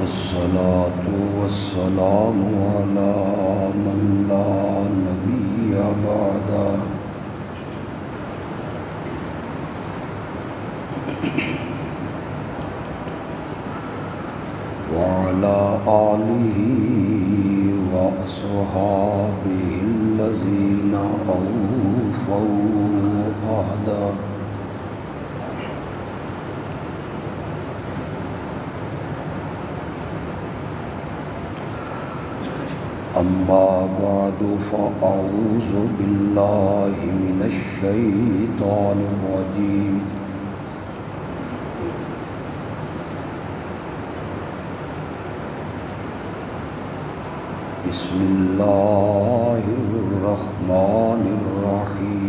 والصلاة والسلام على من لا نبي بعده وعلى آله وأصحابه الذين أوفوا عهده أما بعد فأعوذ بالله من الشيطان الرجيم بسم الله الرحمن الرحيم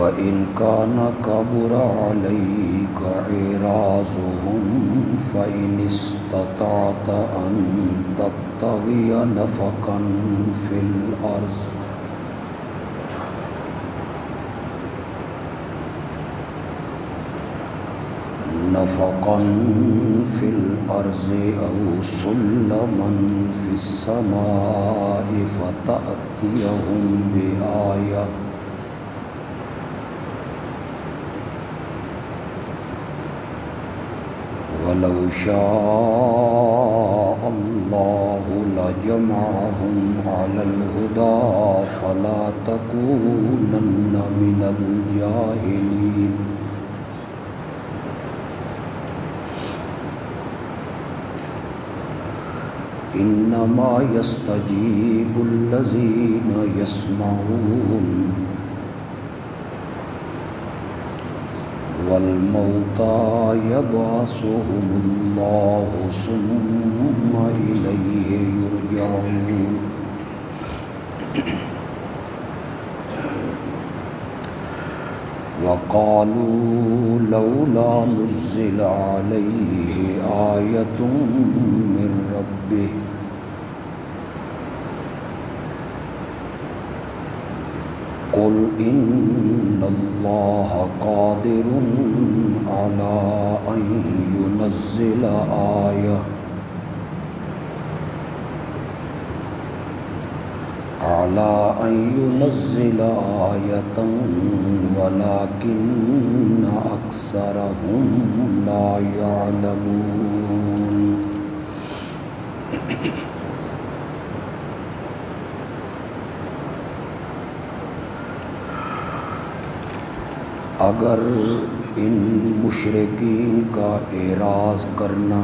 وَإِنْ كَانَ كَبُرَ عَلَيْكَ إِعْرَاضُهُمْ فَإِنِ اسْتَطَعْتَ أَنْ تَبْتَغِيَ نَفَقًا فِي الْأَرْضِ أَوْ سُلَّمًا فِي السَّمَاءِ فَتَأْتِيَهُمْ بِآيَةٍ وَلَوْ شَاءَ اللَّهُ لَجَمَعَهُمْ عَلَى الْهُدَى فَلَا تَكُونَنَّ مِنَ الْجَاهِلِينَ إِنَّمَا يَسْتَجِيبُ الَّذِينَ يَسْمَعُونَ وَالْمَوْتَى يَبْعَثُهُمُ اللَّهُ ثُمَّ إِلَيْهِ يُرْجَعُونَ وَقَالُوا لَوْلَا نُزِّلَ عَلَيْهِ آيَةٌ مِّن رَّبِّهِ قُلْ إِنَّ اللَّهَ قَادِرٌ عَلَىٰ أَن يُنَزِّلَ آيَةً وَلَٰكِنَّ أَكْثَرَهُمْ لَا يَعْلَمُونَ اگر ان مشرکین کا اعراض کرنا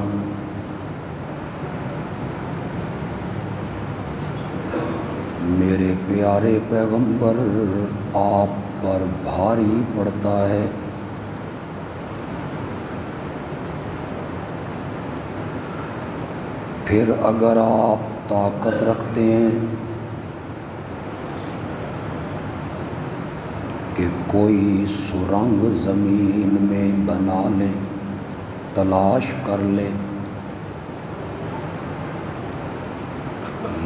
میرے پیارے پیغمبر آپ پر بھاری پڑتا ہے پھر اگر آپ طاقت رکھتے ہیں کہ کوئی سرنگ زمین میں بنا لیں تلاش کر لیں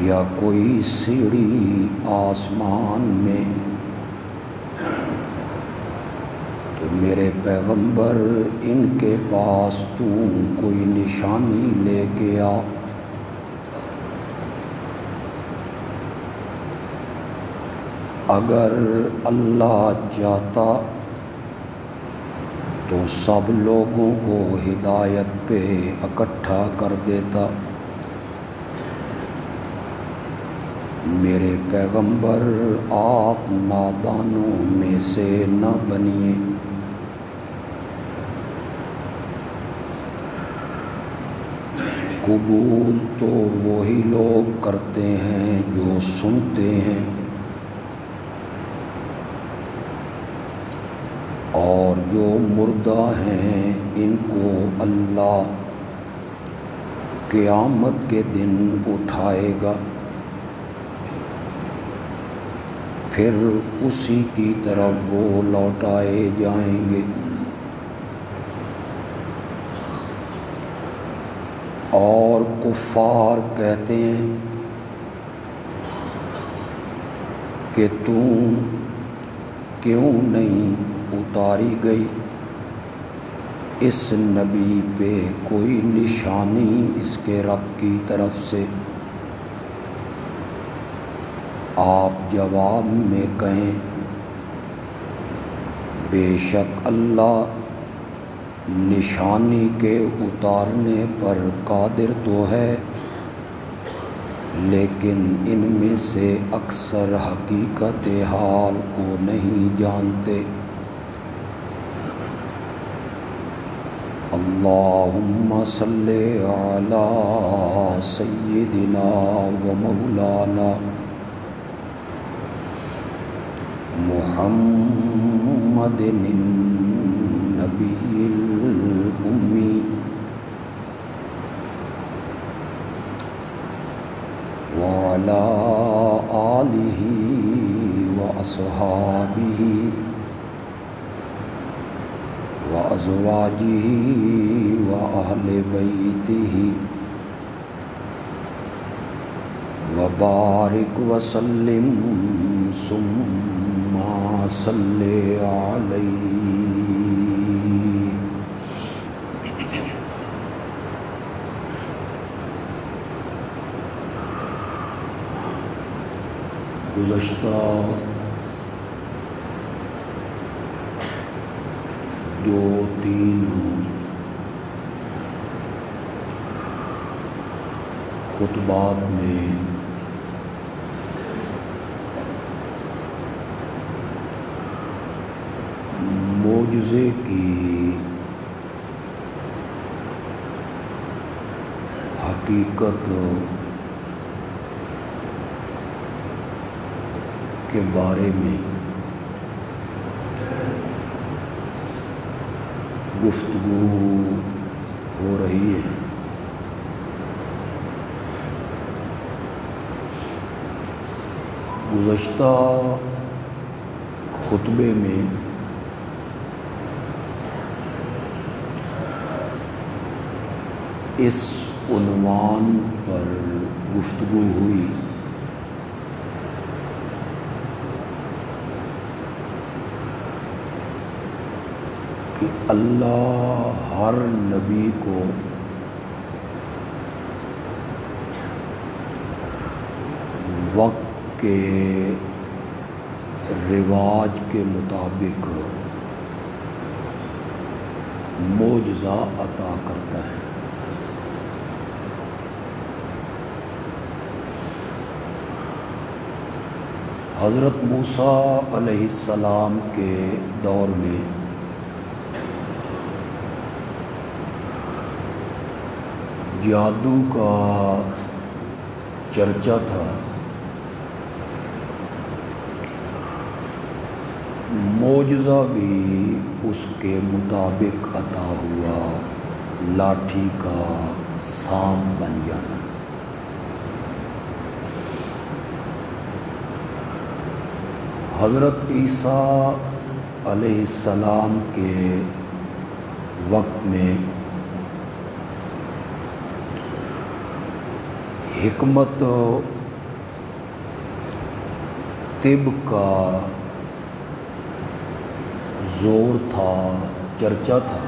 یا کوئی سیڑھی آسمان میں تو میرے پیغمبر ان کے پاس تو کوئی نشانی لے کے آ اگر اللہ چاہتا تو سب لوگوں کو ہدایت پہ اکٹھا کر دیتا میرے پیغمبر آپ نادانوں میں سے نہ بنیے قبول تو وہی لوگ کرتے ہیں جو سنتے ہیں اور جو مردہ ہیں ان کو اللہ قیامت کے دن اٹھائے گا پھر اسی کی طرف وہ لوٹائے جائیں گے اور کفار کہتے ہیں کہ تم کیوں نہیں اتاری گئی اس نبی پہ کوئی نشانی اس کے رب کی طرف سے؟ آپ جواب میں کہیں بے شک اللہ نشانی کے اتارنے پر قادر تو ہے، لیکن ان میں سے اکثر حقیقت حال کو نہیں جانتے۔ اللہم صلی علی سیدنا و مولانا محمد النبی الامی وعلی آلہ واصحابہ وازواجہ واہل بیتہ وبارک وسلم ثم صلی علیہ۔ گزشتہ 2-3 خطبات میں معجزے کی حقیقت کے بارے میں گفتگو ہو رہی ہے۔ گزشتہ خطبے میں اس عنوان پر گفتگو ہوئی کہ اللہ ہر نبی کو وقت کے رواج کے مطابق معجزہ عطا کرتا ہے۔ حضرت موسیٰ علیہ السلام کے دور میں جادو کا چرچا تھا، معجزہ بھی اس کے مطابق عطا ہوا، لاٹھی کا سانپ بن جانا۔ حضرت عیسیٰ علیہ السلام کے وقت میں حکمت طب کا زور تھا، چرچا تھا۔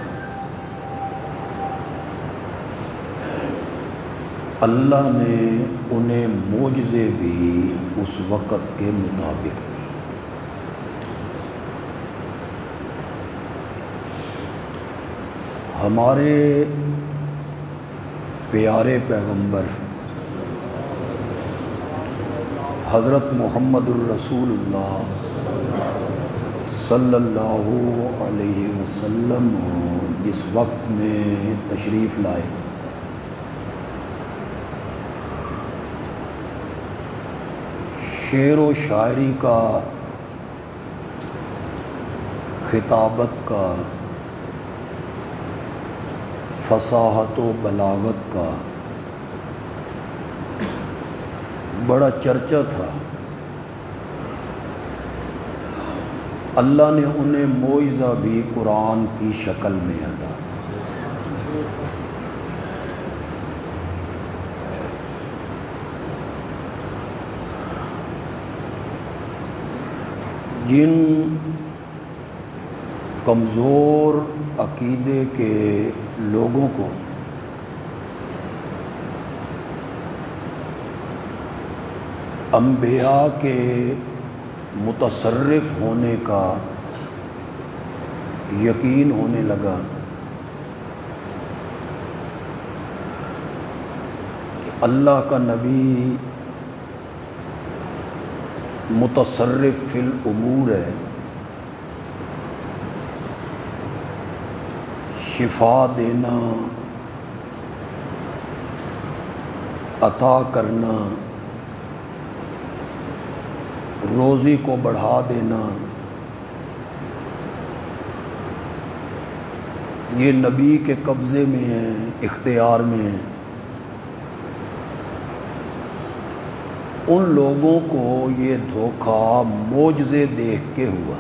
اللہ نے انہیں معجزے بھی اس وقت کے مطابق دی۔ ہمارے پیارے پیغمبر حضرت محمد الرسول اللہ صلی اللہ علیہ وسلم جس وقت میں تشریف لائے، شعر و شاعری کا، خطابت کا، فصاحت و بلاغت کا بڑا چرچا تھا۔ اللہ نے انہیں معجزہ بھی قرآن کی شکل میں عطا۔ جن کمزور عقیدے کے لوگوں کو انبیاء کے متصرف ہونے کا یقین ہونے لگا کہ اللہ کا نبی متصرف فی الامور ہے، شفا دینا، عطا کرنا، روزی کو بڑھا دینا، یہ نبی کے قبضے میں ہے، اختیار میں ہے۔ ان لوگوں کو یہ دھوکہ معجزے دیکھ کے ہوا۔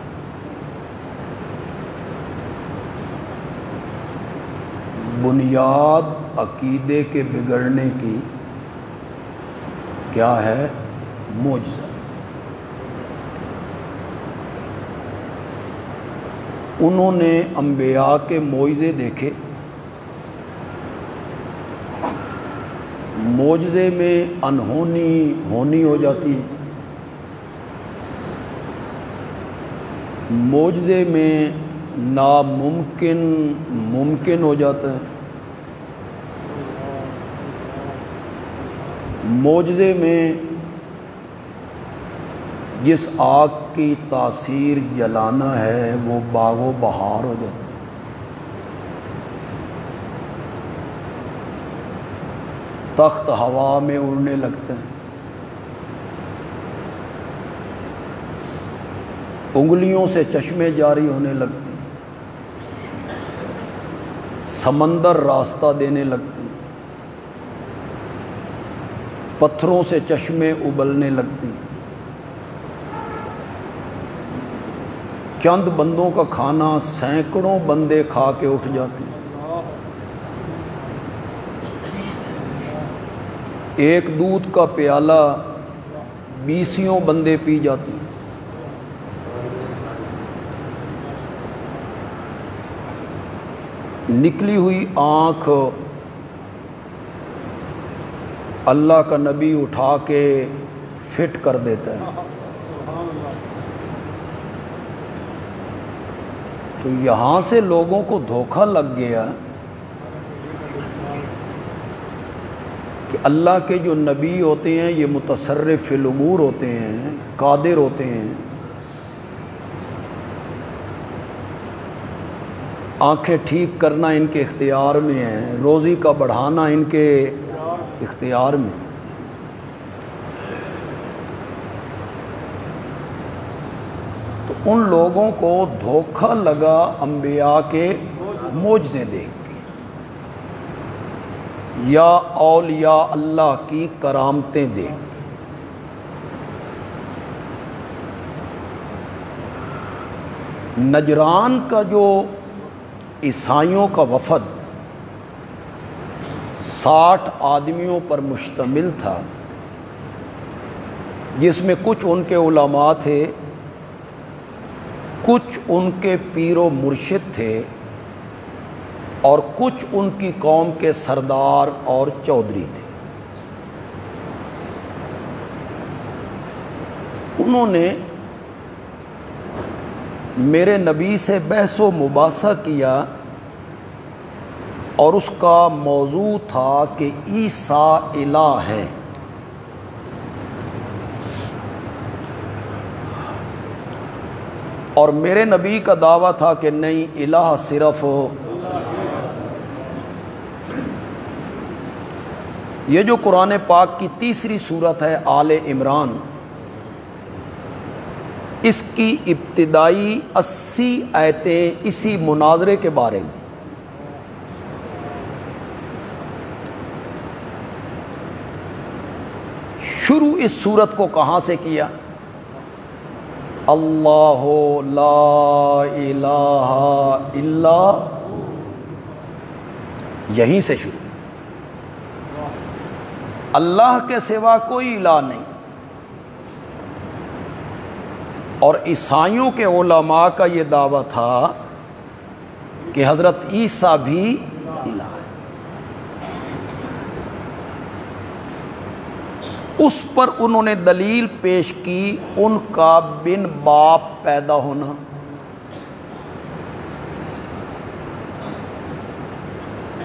بنیاد عقیدے کے بگڑنے کی کیا ہے؟ معجزہ۔ انہوں نے انبیاء کے معجزے دیکھے، معجزے میں انہونی ہونی ہو جاتی ہے، معجزے میں ناممکن ممکن ہو جاتا ہے، معجزے میں جس آگ کی تاثیر جلانا ہے وہ باغ و بہار ہو جاتا ہے۔ تخت ہوا میں اڑنے لگتے ہیں، انگلیوں سے چشمے جاری ہونے لگتے ہیں، سمندر راستہ دینے لگتے ہیں، پتھروں سے چشمے ابلنے لگتے ہیں، چند بندوں کا کھانا سینکڑوں بندے کھا کے اٹھ جاتے ہیں، ایک دودھ کا پیالہ 20 بندے پی جاتے ہیں۔ نکلی ہوئی آنکھ اللہ کا نبی اٹھا کے فٹ کر دیتا ہے۔ تو یہاں سے لوگوں کو دھوکہ لگ گیا کہ اللہ کے جو نبی ہوتے ہیں یہ متصرف فی الامور ہوتے ہیں، قادر ہوتے ہیں، آنکھیں ٹھیک کرنا ان کے اختیار میں ہے، روزی کا بڑھانا ان کے اختیار میں۔ تو ان لوگوں کو دھوکہ لگا انبیاء کے معجزے دیکھ کے، یا اولیاء اللہ کی کرامتیں دیکھ کے۔ نجران کا جو عیسائیوں کا وفد 60 آدمیوں پر مشتمل تھا، جس میں کچھ ان کے علماء تھے، کچھ ان کے پیر و مرشد تھے، اور کچھ ان کی قوم کے سردار اور چودھری تھے۔ انہوں نے میرے نبی سے بحث و مباحثہ کیا، اور اس کا موضوع تھا کہ عیسیٰ الہ ہے۔ اور میرے نبی کا دعویٰ تھا کہ نہیں، الہ صرف یہ جو قرآن پاک کی تیسری سورت ہے آل عمران، اس کی ابتدائی 80 آیتیں اسی مناظرے کے بارے میں۔ شروع اس سورت کو کہاں سے کیا؟ اللہ لا الہ الا، یہیں سے شروع۔ اللہ کے سوا کوئی الہ نہیں۔ اور عیسائیوں کے علماء کا یہ دعویٰ تھا کہ حضرت عیسیٰ بھی الہ ہے۔ اس پر انہوں نے دلیل پیش کی ان کا بن باپ پیدا ہونا۔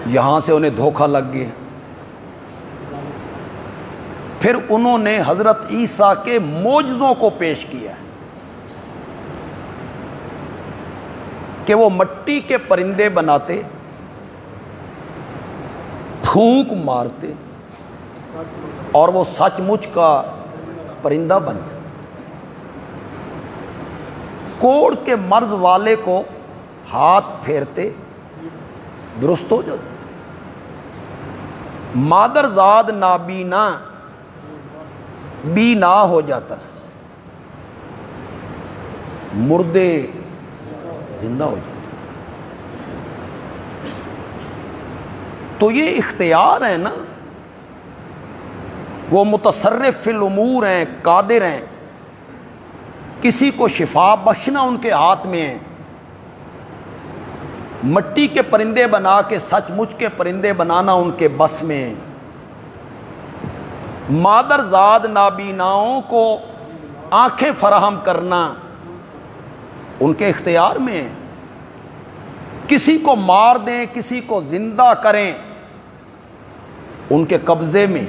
یہاں سے انہیں دھوکہ لگ گیا۔ پھر انہوں نے حضرت عیسیٰ کے معجزوں کو پیش کیا کہ وہ مٹی کے پرندے بناتے، پھونک مارتے اور وہ سچ مچ کا پرندہ بن جاتا، کوڑ کے مرض والے کو ہاتھ پھیرتے درست ہو جاتا، مادر زاد نابینا بینا ہو جاتا، مردے زندہ ہو جاتے۔ تو یہ اختیار ہے نا، وہ متصرف فی الامور ہیں، قادر ہیں، کسی کو شفا بخشنا ان کے ہاتھ میں ہے، مٹی کے پرندے بنا کے سچ مچ کے پرندے بنانا ان کے بس میں ہے، مادر زاد نابیناؤں کو آنکھیں فراہم کرنا ان کے اختیار میں ہے، کسی کو مار دیں کسی کو زندہ کریں ان کے قبضے میں۔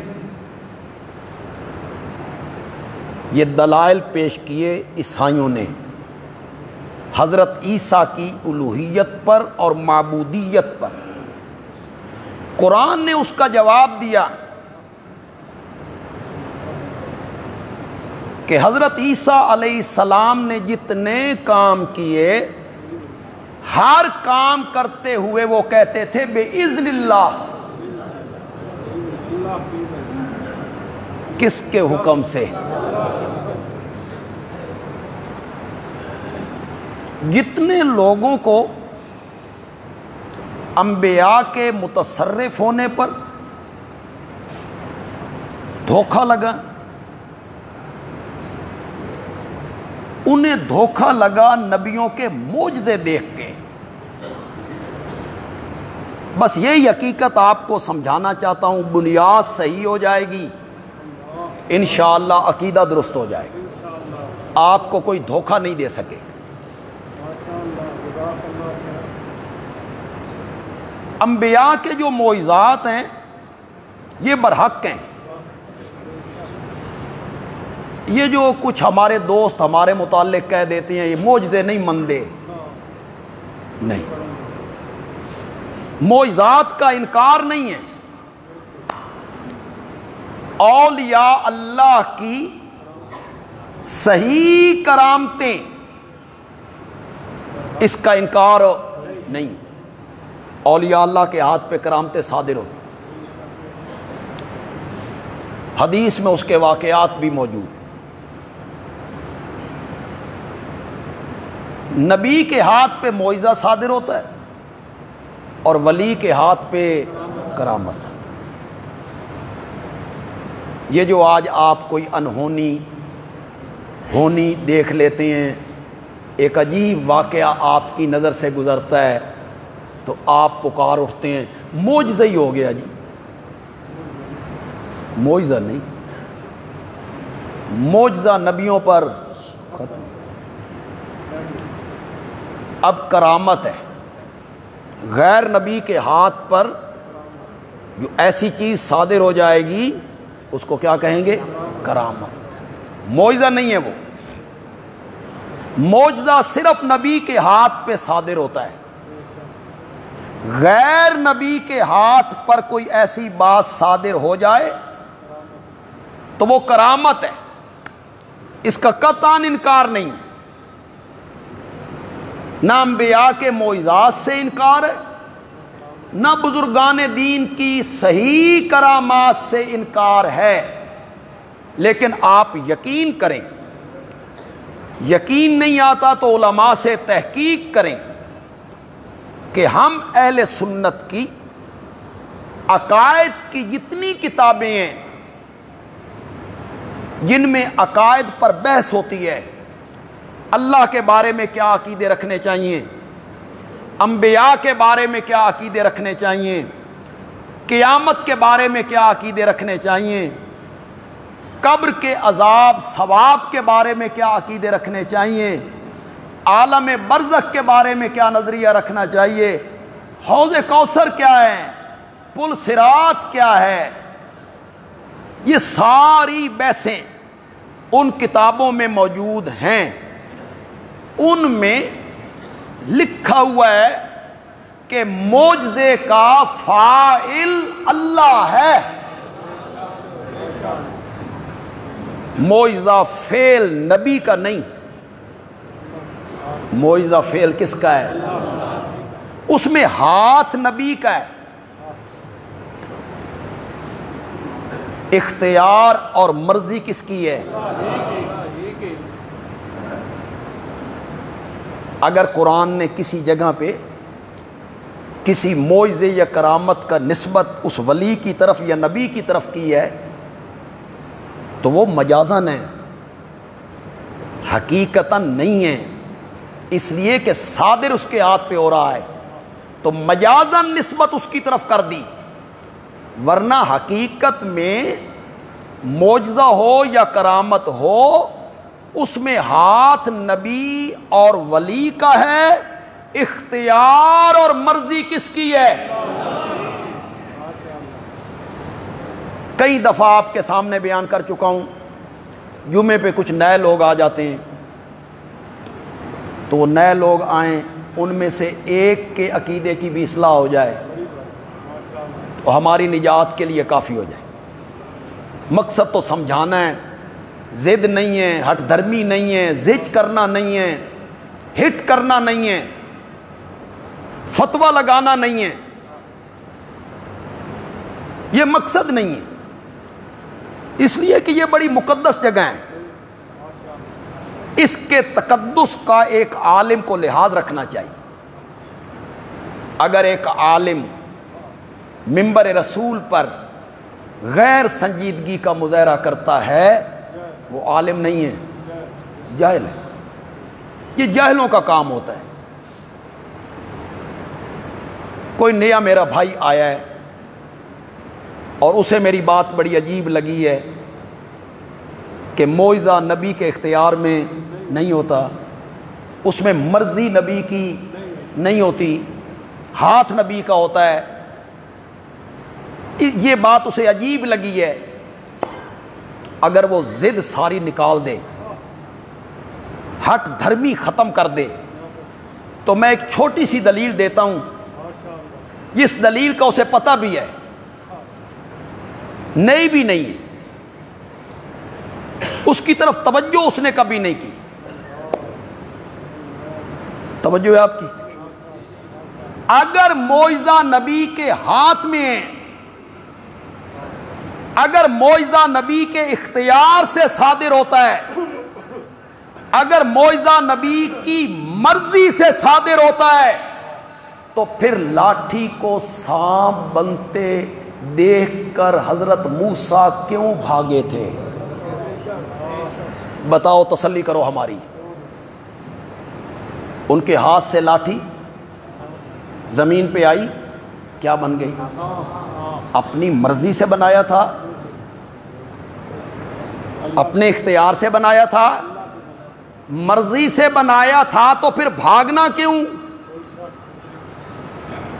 یہ دلائل پیش کیے عیسائیوں نے حضرت عیسیٰ کی الوہیت پر اور معبودیت پر۔ قرآن نے اس کا جواب دیا کہ حضرت عیسیٰ علیہ السلام نے جتنے کام کیے، ہر کام کرتے ہوئے وہ کہتے تھے بِإِذْنِ اللہ، کس کے حکم سے؟ جتنے لوگوں کو انبیاء کے متصرف ہونے پر دھوکہ لگا، انہیں دھوکہ لگا نبیوں کے معجزے دیکھ کے۔ بس یہی حقیقت آپ کو سمجھانا چاہتا ہوں، بنیاد صحیح ہو جائے گی، انشاءاللہ عقیدہ درست ہو جائے گا، آپ کو کوئی دھوکہ نہیں دے سکے۔ انبیاء کے جو معجزات ہیں یہ برحق ہیں، یہ جو کچھ ہمارے دوست ہمارے متعلق کہہ دیتے ہیں یہ معجزے نہیں مندے، نہیں، معجزات کا انکار نہیں ہے، اولیاء اللہ کی صحیح کرامتیں، اس کا انکار نہیں، اولیاء اللہ کے ہاتھ پہ کرامتیں صادر ہوتی، حدیث میں اس کے واقعات بھی موجود ہیں۔ نبی کے ہاتھ پہ معجزہ صادر ہوتا ہے اور ولی کے ہاتھ پہ کرامت صادر۔ یہ جو آج آپ کوئی انہونی ہونی دیکھ لیتے ہیں، ایک عجیب واقعہ آپ کی نظر سے گزرتا ہے تو آپ پکار اٹھتے ہیں معجزہ ہی ہو گیا جی، معجزہ نہیں، معجزہ نبیوں پر ختم، اب کرامت ہے، غیر نبی کے ہاتھ پر جو ایسی چیز صادر ہو جائے گی اس کو کیا کہیں گے؟ کرامت، معجزہ نہیں ہے وہ، معجزہ صرف نبی کے ہاتھ پہ صادر ہوتا ہے، غیر نبی کے ہاتھ پر کوئی ایسی بات صادر ہو جائے تو وہ کرامت ہے، اس کا قطعاً انکار نہیں، نہ انبیاء کے معجزات سے انکار ہے، نہ بزرگان دین کی صحیح کرامات سے انکار ہے، لیکن آپ یقین کریں، یقین نہیں آتا تو علماء سے تحقیق کریں کہ ہم اہل سنت کی عقائد کی جتنی کتابیں ہیں جن میں عقائد پر بحث ہوتی ہے، اللہ کے بارے میں کیا عقیدے رکھنے چاہیے، انبیاء کے بارے میں کیا عقیدے رکھنے چاہیے، قیامت کے بارے میں کیا عقیدے رکھنے چاہیے، قبر کے عذاب ثواب کے بارے میں کیا عقیدے رکھنے چاہیے، عالم برزخ کے بارے میں کیا نظریہ رکھنا چاہیے، حوض کوثر کیا ہے، پل صراط کیا ہے، یہ ساری بحثیں ان کتابوں میں موجود ہیں۔ ان میں لکھا ہوا ہے کہ معجزے کا فاعل اللہ ہے، معجزہ فعل نبی کا نہیں، معجزہ فعل کس کا ہے؟ اس میں ہاتھ نبی کا ہے، اختیار اور مرضی کس کی ہے؟ اگر قرآن نے کسی جگہ پہ کسی معجزے یا کرامت کا نسبت اس ولی کی طرف یا نبی کی طرف کی ہے تو وہ مجازن ہے، حقیقتاً نہیں ہے، اس لیے کہ صادر اس کے ہاتھ پہ ہو رہا ہے تو مجازن نسبت اس کی طرف کر دی، ورنہ حقیقت میں معجزہ ہو یا کرامت ہو اس میں ہاتھ نبی اور ولی کا ہے، اختیار اور مرضی کس کی ہے؟ کئی دفعہ آپ کے سامنے بیان کر چکا ہوں، جمعے پہ کچھ نئے لوگ آ جاتے ہیں تو وہ نئے لوگ آئیں، ان میں سے ایک کے عقیدے کی بھی اصلاح ہو جائے تو ہماری نجات کے لیے کافی ہو جائے۔ مقصد تو سمجھانا ہے، ضد نہیں ہے، ہٹ دھرمی نہیں ہے، زج کرنا نہیں ہے، ہٹ کرنا نہیں ہے، فتویٰ لگانا نہیں ہے، یہ مقصد نہیں ہے، اس لیے کہ یہ بڑی مقدس جگہ ہے، اس کے تقدس کا ایک عالم کو لحاظ رکھنا چاہیے۔ اگر ایک عالم منبر رسول پر غیر سنجیدگی کا مظاہرہ کرتا ہے وہ عالم نہیں ہے، جاہل ہے، یہ جاہلوں کا کام ہوتا ہے۔ کوئی نیا میرا بھائی آیا ہے اور اسے میری بات بڑی عجیب لگی ہے کہ معجزہ نبی کے اختیار میں نہیں ہوتا، اس میں مرضی نبی کی نہیں ہوتی، ہاتھ نبی کا ہوتا ہے، یہ بات اسے عجیب لگی ہے۔ اگر وہ ضد ساری نکال دے، ہٹ دھرمی ختم کر دے تو میں ایک چھوٹی سی دلیل دیتا ہوں، جس دلیل کا اسے پتہ بھی ہے، نئی بھی نہیں ہے، اس کی طرف توجہ اس نے کبھی نہیں کی۔ توجہ ہے آپ کی؟ اگر معجزہ نبی کے ہاتھ میں ہے، اگر معجزہ نبی کے اختیار سے صادر ہوتا ہے، اگر معجزہ نبی کی مرضی سے صادر ہوتا ہے تو پھر لاٹھی کو سانپ بنتے دیکھ کر حضرت موسیٰ کیوں بھاگے تھے؟ بتاؤ، تسلی کرو ہماری۔ ان کے ہاتھ سے لاٹھی زمین پہ آئی، کیا بن گئی؟ اپنی مرضی سے بنایا تھا، اپنے اختیار سے بنایا تھا، مرضی سے بنایا تھا تو پھر بھاگنا کیوں؟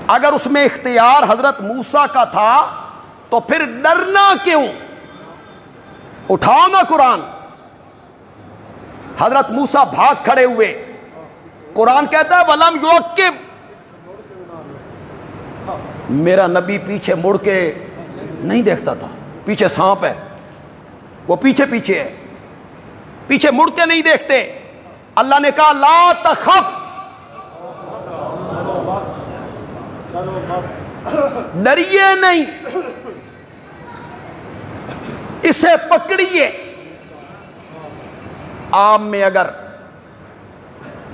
اگر اس میں اختیار حضرت موسیٰ کا تھا تو پھر ڈرنا کیوں؟ اٹھاؤ نا قرآن۔ حضرت موسیٰ بھاگ کھڑے ہوئے، قرآن کہتا ہے وَلَمْ يُعَقِّبْ، میرا نبی پیچھے مڑ کے نہیں دیکھتا تھا، پیچھے سانپ ہے، وہ پیچھے پیچھے ہے، پیچھے مڑ کے نہیں دیکھتے۔ اللہ نے کہا لا تخف، ڈریے نہیں، اسے پکڑیے۔ آپ میں اگر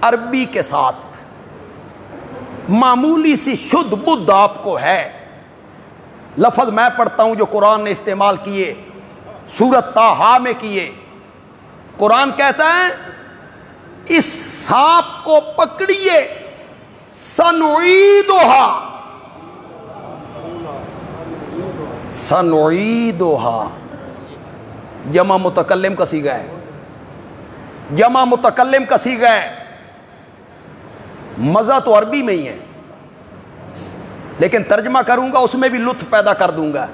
عربی کے ساتھ معمولی سی شدھ بدھ آپ کو ہے، لفظ میں پڑھتا ہوں جو قرآن نے استعمال کیے، سورۃ طٰہٰ میں کیے، قرآن کہتا ہے اس سانپ کو پکڑیے، سنعیدھا، سنعیدھا جمع متکلم کا صیغہ ہے، جمع متکلم کا صیغہ ہے، مزہ تو عربی میں ہی ہے لیکن ترجمہ کروں گا اس میں بھی لطف پیدا کر دوں گا۔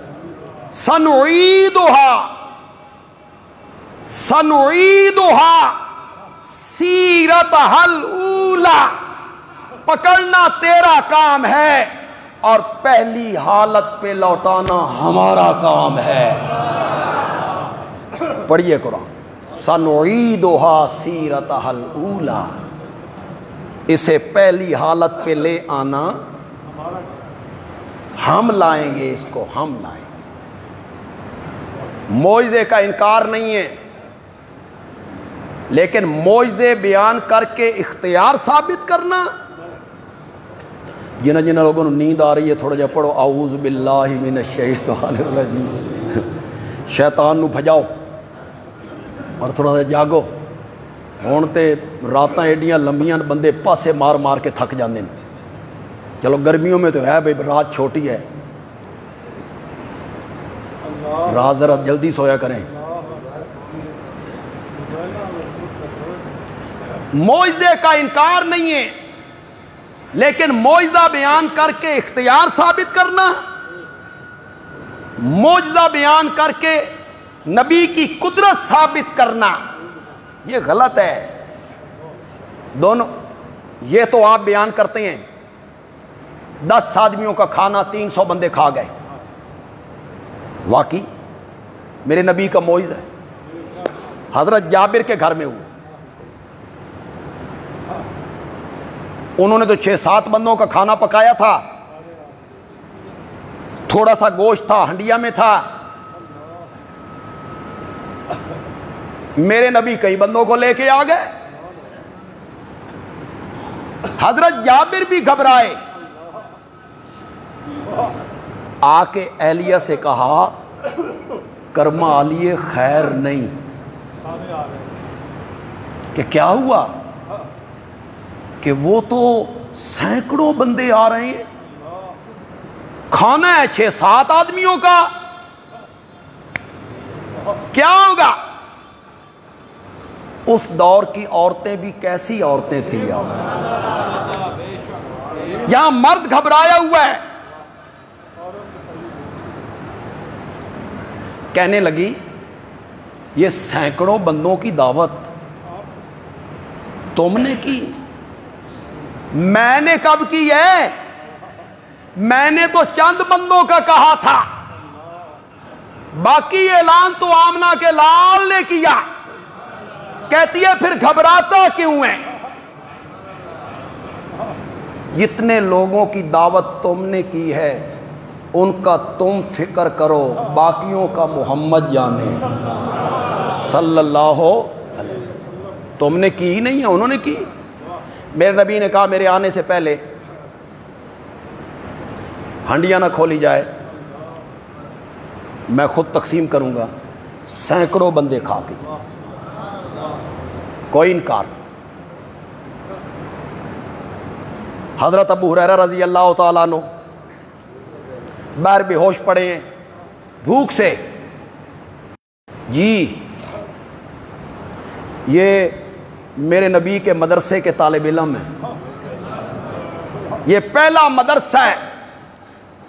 سنعیدھا، سنعیدھا سیرتھا الاولی، پکڑنا تیرا کام ہے اور پہلی حالت پہ لوٹانا ہمارا کام ہے۔ پڑھیے قرآن، سنعیدھا سیرتھا الاولی، اسے پہلی حالت پہ لے آنا ہم لائیں گے، اس کو ہم لائیں گے۔ معجزے کا انکار نہیں ہے لیکن معجزے بیان کر کے اختیار ثابت کرنا، جنہ جنہ لوگوں نے نیند آ رہی ہے تھوڑا جا پڑھو اعوذ باللہ من الشیطان الرجیم، شیطان نو بھجاؤ اور تھوڑا سا جاگو، ہون تے راتاں ایڈیاں لمبیاں بندے پاسے مار مار کے تھک جاندے ہیں۔ چلو گرمیوں میں تو ہے بھائی، رات چھوٹی ہے، رات ذرا جلدی سویا کریں۔ معجزے کا انکار نہیں ہے لیکن معجزہ بیان کر کے اختیار ثابت کرنا، معجزہ بیان کر کے نبی کی قدرت ثابت کرنا یہ غلط ہے۔ دونوں، یہ تو آپ بیان کرتے ہیں 10 آدمیوں کا کھانا 300 بندے کھا گئے، واقعی میرے نبی کا معجزہ ہے۔ حضرت جابر کے گھر میں ہوا، انہوں نے تو 6-7 بندوں کا کھانا پکایا تھا، تھوڑا سا گوشت تھا ہنڈیا میں تھا، میرے نبی کئی بندوں کو لے کے آ گئے۔ حضرت جابر بھی گھبرائے، آ کے اہلیہ سے کہا کرما علیہ خیر نہیں، کہ کیا ہوا؟ کہ وہ تو سینکڑوں بندے آ رہے ہیں، کھانا ہے 6-7 آدمیوں کا، کیا ہوگا؟ اس دور کی عورتیں بھی کیسی عورتیں تھیں یار، یہاں مرد گھبرایا ہوا ہے۔ کہنے لگی یہ سینکڑوں بندوں کی دعوت تم نے کی؟ میں نے کب کی ہے؟ میں نے تو چند بندوں کا کہا تھا، باقی اعلان تو آمنہ کے لال نے کیا۔ کہتی ہے پھر گھبراتا کیوں ہے؟ جتنے لوگوں کی دعوت تم نے کی ہے ان کا تم فکر کرو، باقیوں کا محمد جانے صلی اللہ علیہ۔ تم نے کی ہی نہیں ہے، انہوں نے کی۔ میرے نبی نے کہا میرے آنے سے پہلے ہنڈیاں نہ کھولی جائے، میں خود تقسیم کروں گا، سینکڑوں بندے کھا کے جائیں۔ کوئی انکار نہیں۔ حضرت ابو ہریرہ رضی اللہ تعالیٰ عنہ باہر بے ہوش پڑے ہیں بھوک سے، جی یہ میرے نبی کے مدرسے کے طالب علم ہیں، یہ پہلا مدرسہ ہے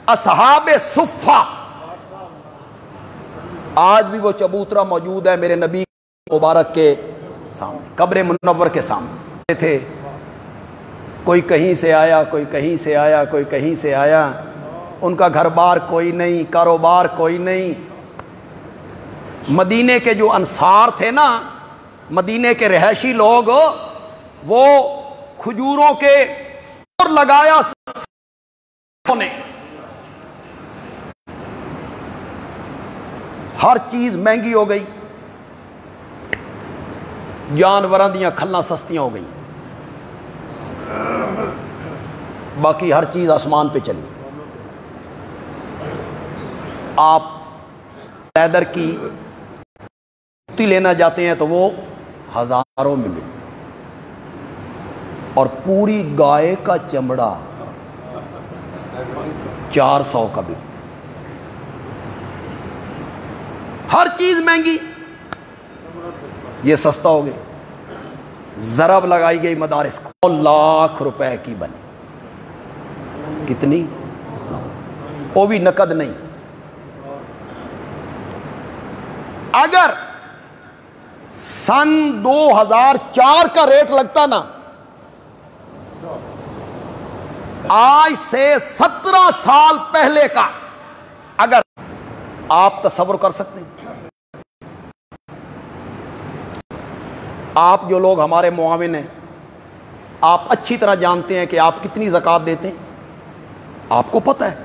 اصحاب صفہ، آج بھی وہ چبوترا موجود ہے میرے نبی مبارک کے سامنے، قبر منور کے سامنے تھے۔ کوئی کہیں سے آیا، کوئی کہیں سے آیا، کوئی کہیں سے آیا، ان کا گھر بار کوئی نہیں، کاروبار کوئی نہیں۔ مدینے کے جو انصار تھے نا، مدینے کے رہائشی لوگ، وہ کھجوروں کے لگایا نے، ہر چیز مہنگی ہو گئی، جانوراں دیاں کھلاں سستیاں ہو گئی، باقی ہر چیز آسمان پہ چلی۔ آپ لیدر کی جوتی لینا جاتے ہیں تو وہ ہزاروں میں ملتی، اور پوری گائے کا چمڑا 400 کا بل. ہر چیز مہنگی، یہ سستا ہو گیا. ضرب لگائی گئی مدارس کو، 9 لاکھ روپے کی بنی. کتنی؟ وہ بھی نقد نہیں. اگر سن 2004 کا ریٹ لگتا نا، آج سے 17 سال پہلے کا، اگر آپ تصور کر سکتے ہیں، آپ جو لوگ ہمارے معاون ہیں، آپ اچھی طرح جانتے ہیں کہ آپ کتنی زکوٰۃ دیتے ہیں. آپ کو پتہ ہے،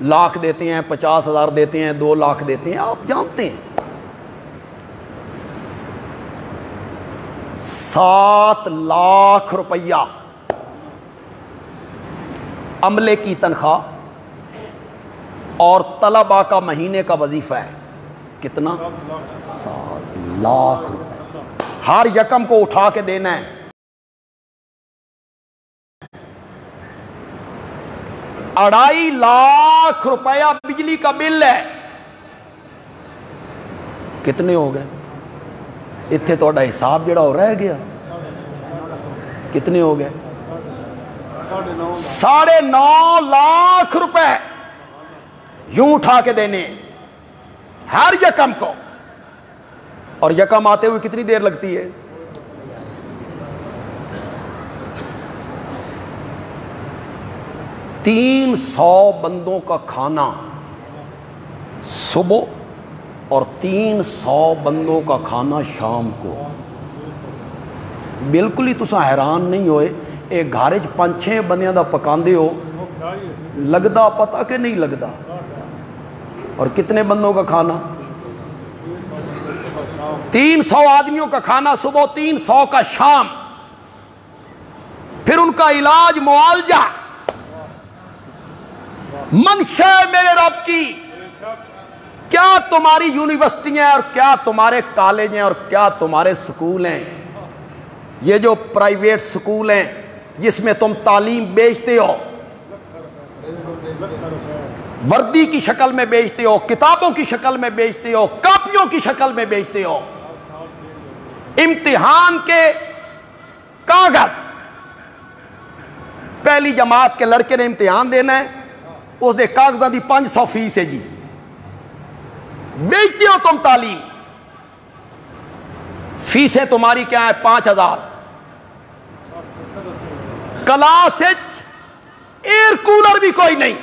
لاکھ دیتے ہیں، 50,000 دیتے ہیں، 2 لاکھ دیتے ہیں، آپ جانتے ہیں. 7 لاکھ روپیہ عملے کی تنخواہ اور طلباء کا مہینے کا وظیفہ ہے. کتنا؟ 7 لاکھ روپے. ہر یکم کو اٹھا کے دینا ہے. $2.5 لاکھ روپیہ بجلی کا بل ہے. کتنے ہو گئے؟ اتنے تھوڑا حساب جڑا ہو رہ گیا. کتنے ہو گئے؟ 9.5 لاکھ روپے یوں اٹھا کے دینے ہر یکم کو. اور یکم آتے ہوئے کتنی دیر لگتی ہے؟ تین 300 بندوں کا کھانا صبح اور 300 بندوں کا کھانا شام کو. بالکل ہی تسا حیران نہیں ہوئے. ایک گھر 5-6 بندیاں دا پکاندے ہو، لگدا پتہ کہ نہیں لگدا؟ اور کتنے بندوں کا کھانا؟ 300 آدمیوں کا کھانا صبح، 300 کا شام. پھر ان کا علاج، معالجہ. منشا میرے رب کی، کیا تمہاری یونیورسٹیاں اور کیا تمہارے کالج ہیں اور کیا تمہارے سکول ہیں، یہ جو پرائیویٹ سکول ہیں جس میں تم تعلیم بیچتے ہو، وردی کی شکل میں بیچتے ہو، کتابوں کی شکل میں بیچتے ہو، کاپیوں کی شکل میں بیچتے ہو. امتحان کے کاغذ، پہلی جماعت کے لڑکے نے امتحان دینا ہے، اس دے کاغذاں دی 500 فیس ہے جی. بیچتے ہو تم تعلیم. فیسیں تمہاری کیا ہے؟ 5,000. کلاس ایئر کولر بھی کوئی نہیں.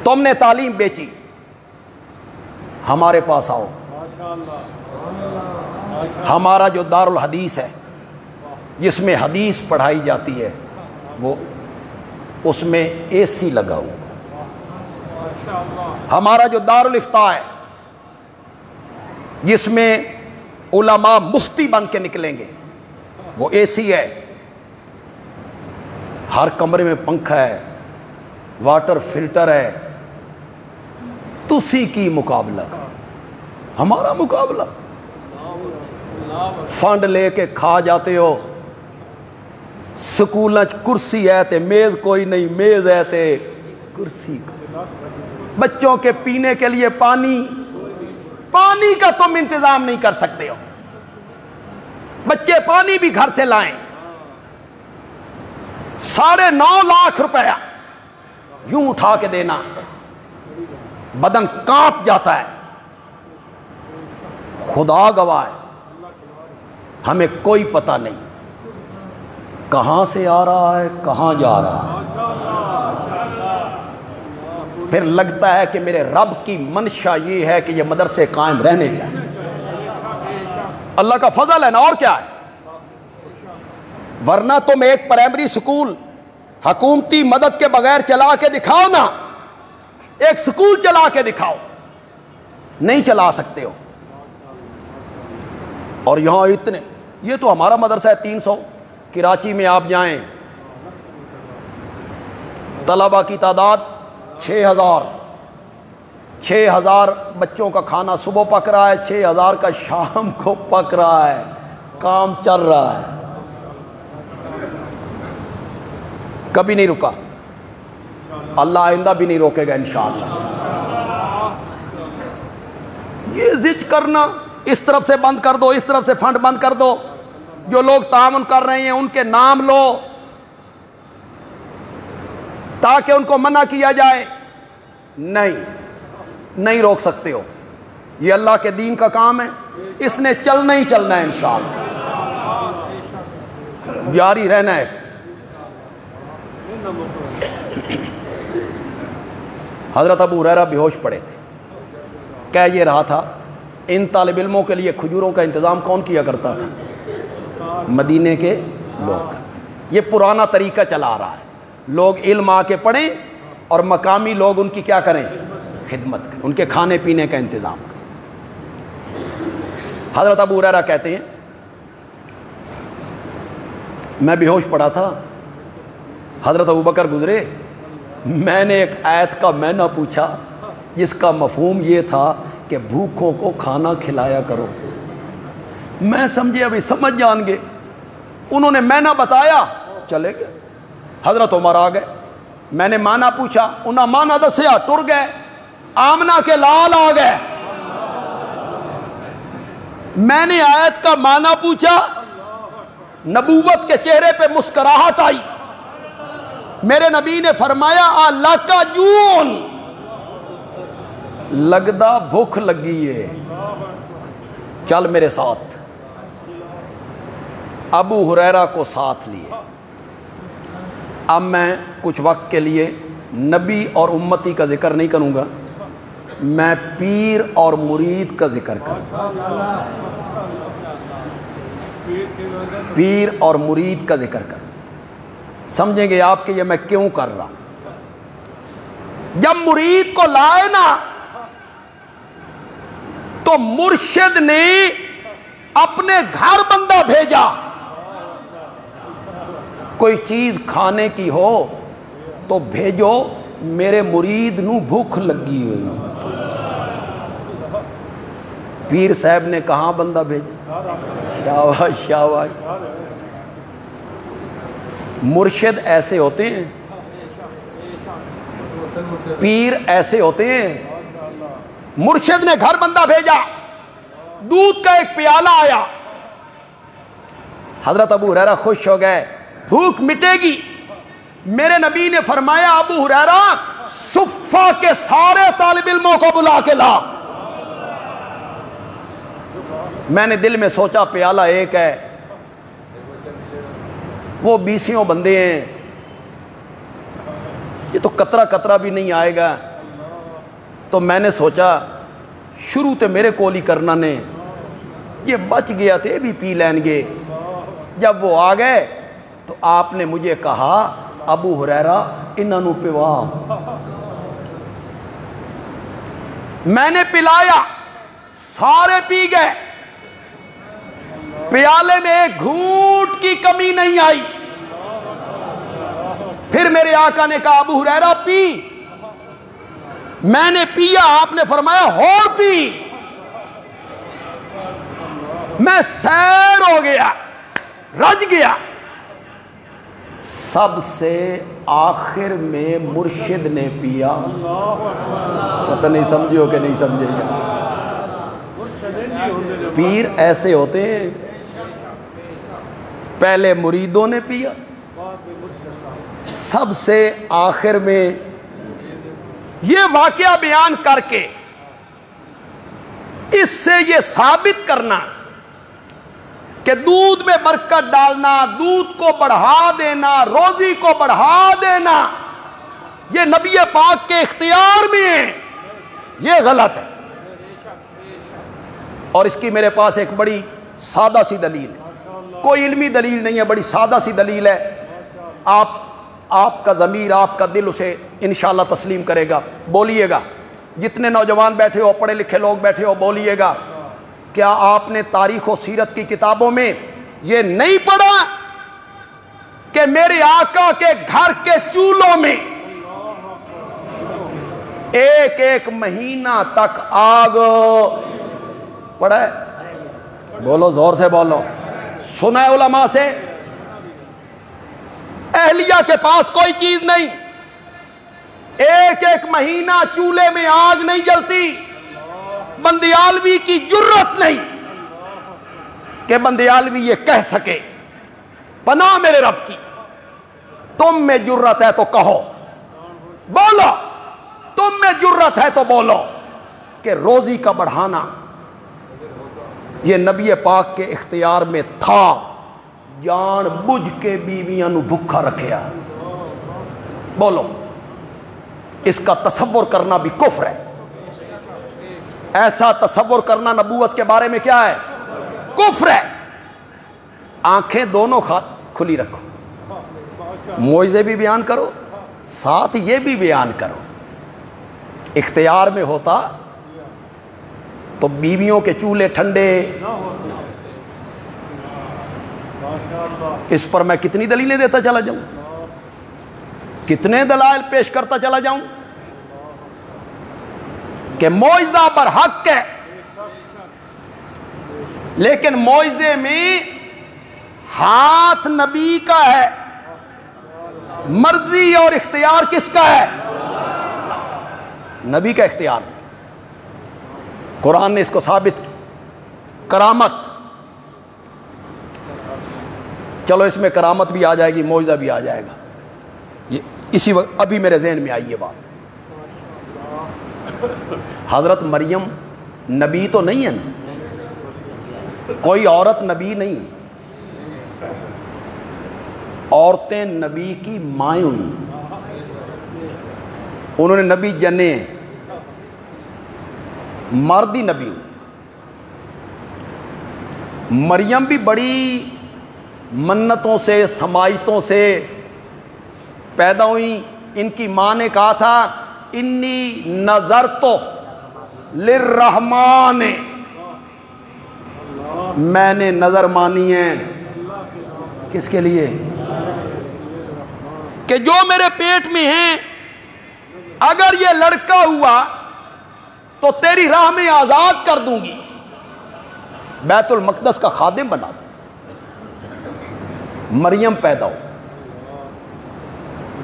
تم نے تعلیم بیچی. ہمارے پاس آؤ. ہمارا جو دارالحدیث ہے جس میں حدیث پڑھائی جاتی ہے، وہ اس میں اے سی لگا ہوا. ہمارا جو دارالافتاء ہے جس میں علماء مفتی بن کے نکلیں گے، وہ اے سی ہے. ہر کمرے میں پنکھا ہے، واٹر فلٹر ہے. تسی کی مقابلہ کا ہمارا مقابلہ. فنڈ لے کے کھا جاتے ہو. سکول کرسی ہے تے میز کوئی نہیں، میز ہے تے کرسی. بچوں کے پینے کے لیے پانی کا تم انتظام نہیں کر سکتے ہو. بچے پانی بھی گھر سے لائیں. 9.5 لاکھ روپیہ یوں اٹھا کے دینا، بدن کانپ جاتا ہے. خدا گواہ ہے، ہمیں کوئی پتہ نہیں کہاں سے آ رہا ہے، کہاں جا رہا ہے. پھر لگتا ہے کہ میرے رب کی منشا یہ ہے کہ یہ مدرسے قائم رہنے چاہیے. اللہ کا فضل ہے نا، اور کیا ہے. ورنہ تم ایک پرائمری سکول حکومتی مدد کے بغیر چلا کے دکھاؤ نا. ایک سکول چلا کے دکھاؤ، نہیں چلا سکتے ہو. اور یہاں اتنے، یہ تو ہمارا مدرسہ ہے 300. کراچی میں آپ جائیں، طلبہ کی تعداد 6,000 بچوں کا کھانا صبح پک رہا ہے، 6,000 کا شام کو پک رہا ہے. کام چل رہا ہے. کبھی نہیں رکا، اللہ آئندہ بھی نہیں روکے گا انشاءاللہ۔ یہ زج کرنا، اس طرف سے بند کر دو، اس طرف سے فنڈ بند کر دو، جو لوگ تعاون کر رہے ہیں ان کے نام لو تاکہ ان کو منع کیا جائے، نہیں روک سکتے ہو، یہ اللہ کے دین کا کام ہے، اس نے چلنا ہی چلنا ہے انشاءاللہ، جاری رہنا ہے اس میں۔ حضرت ابو ہریرہ بے ہوش پڑے تھے، کہہ یہ رہا تھا ان طالب علموں کے لیے کھجوروں کا انتظام کون کیا کرتا تھا؟ مدینے کے لوگ۔ یہ پرانا طریقہ چلا آ رہا ہے، لوگ علم آ کے پڑھیں اور مقامی لوگ ان کی کیا کریں؟ خدمت کریں، ان کے کھانے پینے کا انتظام کریں۔ حضرت ابو ہریرہ کہتے ہیں میں بے ہوش پڑا تھا، حضرت ابوبکر گزرے، میں نے ایک آیت کا معنی پوچھا جس کا مفہوم یہ تھا کہ بھوکوں کو کھانا کھلایا کرو، میں سمجھے ابھی سمجھ جان گے، انہوں نے معنی بتایا چلے گئے۔ حضرت عمر آ گئے، میں نے معنی پوچھا، انہوں نے معنی دسیا، ٹر گئے۔ آمنہ کے لال آ گئے، میں نے آیت کا معنی پوچھا، نبوت کے چہرے پہ مسکراہٹ آئی، میرے نبی نے فرمایا اللہ کا جون، لگدا بھوک لگی ہے، چل میرے ساتھ۔ ابو ہریرہ کو ساتھ لیے۔ اب میں کچھ وقت کے لیے نبی اور امتی کا ذکر نہیں کروں گا، میں پیر اور مرید کا ذکر کروں گا، پیر اور مرید کا ذکر کروں، سمجھیں گے آپ کہ یہ میں کیوں کر رہا ہوں۔ جب مرید کو لائے نا تو مرشد نے اپنے گھر بندہ بھیجا، کوئی چیز کھانے کی ہو تو بھیجو، میرے مرید نو بھوک لگی ہوئی۔ پیر صاحب نے کہاں بندہ بھیجا؟ شاباش شاباش، مرشد ایسے ہوتے ہیں، پیر ایسے ہوتے ہیں۔ مرشد نے گھر بندہ بھیجا، دودھ کا ایک پیالہ آیا، حضرت ابو ہریرہ خوش ہو گئے، بھوک مٹے گی۔ میرے نبی نے فرمایا ابو ہریرہ صفہ کے سارے طالب علموں کو بلا کے لا۔ میں نے دل میں سوچا پیالہ ایک ہے، وہ 20 بندے ہیں، یہ تو قطرہ قطرہ بھی نہیں آئے گا، تو میں نے سوچا شروع تے میرے کول ہی کرنا نے، یہ بچ گیا تھے بھی پی لین گے۔ جب وہ آ گئے تو آپ نے مجھے کہا ابو ہریرہ انہاں نو پوا، میں نے پلایا، سارے پی گئے، پیالے میں ایک گھونٹ کی کمی نہیں آئی۔ پھر میرے آقا نے کہا ابو ہریرہ پی، میں نے پیا، آپ نے فرمایا اور پی، میں سیر ہو گیا، رج گیا۔ سب سے آخر میں مرشد نے پیا، پتہ نہیں سمجھو کہ نہیں سمجھے گا۔ پیر ایسے ہوتے ہیں، پہلے مریدوں نے پیا، سب سے آخر میں۔ یہ واقعہ بیان کر کے اس سے یہ ثابت کرنا کہ دودھ میں برکت ڈالنا، دودھ کو بڑھا دینا، روزی کو بڑھا دینا، یہ نبی پاک کے اختیار میں ہے، یہ غلط ہے۔ اور اس کی میرے پاس ایک بڑی سادہ سی دلیل ہے، کوئی علمی دلیل نہیں ہے، بڑی سادہ سی دلیل ہے، آپ کا ضمیر، آپ کا دل اسے انشاءاللہ تسلیم کرے گا۔ بولیے گا، جتنے نوجوان بیٹھے ہو، پڑھے لکھے لوگ بیٹھے ہو، بولیے گا، کیا آپ نے تاریخ و سیرت کی کتابوں میں یہ نہیں پڑھا کہ میرے آقا کے گھر کے چولہوں میں ایک ایک مہینہ تک آگ؟ پڑھا ہے؟ بولو، زور سے بولو، سنا ہے علماء سے؟ اہلیہ کے پاس کوئی چیز نہیں، ایک ایک مہینہ چولہے میں آگ نہیں جلتی، بندیالوی کی جرت نہیں کہ بندیالوی یہ کہہ سکے پناہ میرے رب کی، تم میں جرت ہے تو کہو، بولو، تم میں جرت ہے تو بولو کہ روزی کا بڑھانا یہ نبی پاک کے اختیار میں تھا، جان بوجھ کے بیویاں نو بھکھا رکھیا، بولو، اس کا تصور کرنا بھی کفر ہے، ایسا تصور کرنا نبوت کے بارے میں کیا ہے؟ کفر ہے۔ آنکھیں دونوں کھلی رکھو، معجزے بھی بیان کرو، ساتھ یہ بھی بیان کرو، اختیار میں ہوتا تو بیویوں کے چولہے ٹھنڈے۔ اس پر میں کتنی دلیلیں دیتا چلا جاؤں، کتنے دلائل پیش کرتا چلا جاؤں کہ معجزہ برحق ہے، لیکن معجزے میں ہاتھ نبی کا ہے، مرضی اور اختیار کس کا ہے؟ نبی کا اختیار نہیں۔ قرآن نے اس کو ثابت کی۔ کرامت، چلو اس میں کرامت بھی آ جائے گی، معجزہ بھی آ جائے گا، یہ اسی وقت ابھی میرے ذہن میں آئی یہ بات۔ حضرت مریم نبی تو نہیں ہے نا، کوئی عورت نبی نہیں، عورتیں نبی کی مائیں ہوئی، انہوں نے نبی جنے، مرد ہی نبی ہوئی۔ مریم بھی بڑی منتوں سے سمائتوں سے پیدا ہوئی، ان کی ماں نے کہا تھا انی نظرت للرحمن، میں نے نظر مانی ہے کس کے لیے؟ کہ جو میرے پیٹ میں ہیں اگر یہ لڑکا ہوا تو تیری راہ میں آزاد کر دوں گی، بیت المقدس کا خادم بنا دوں۔ مریم پیدا ہو،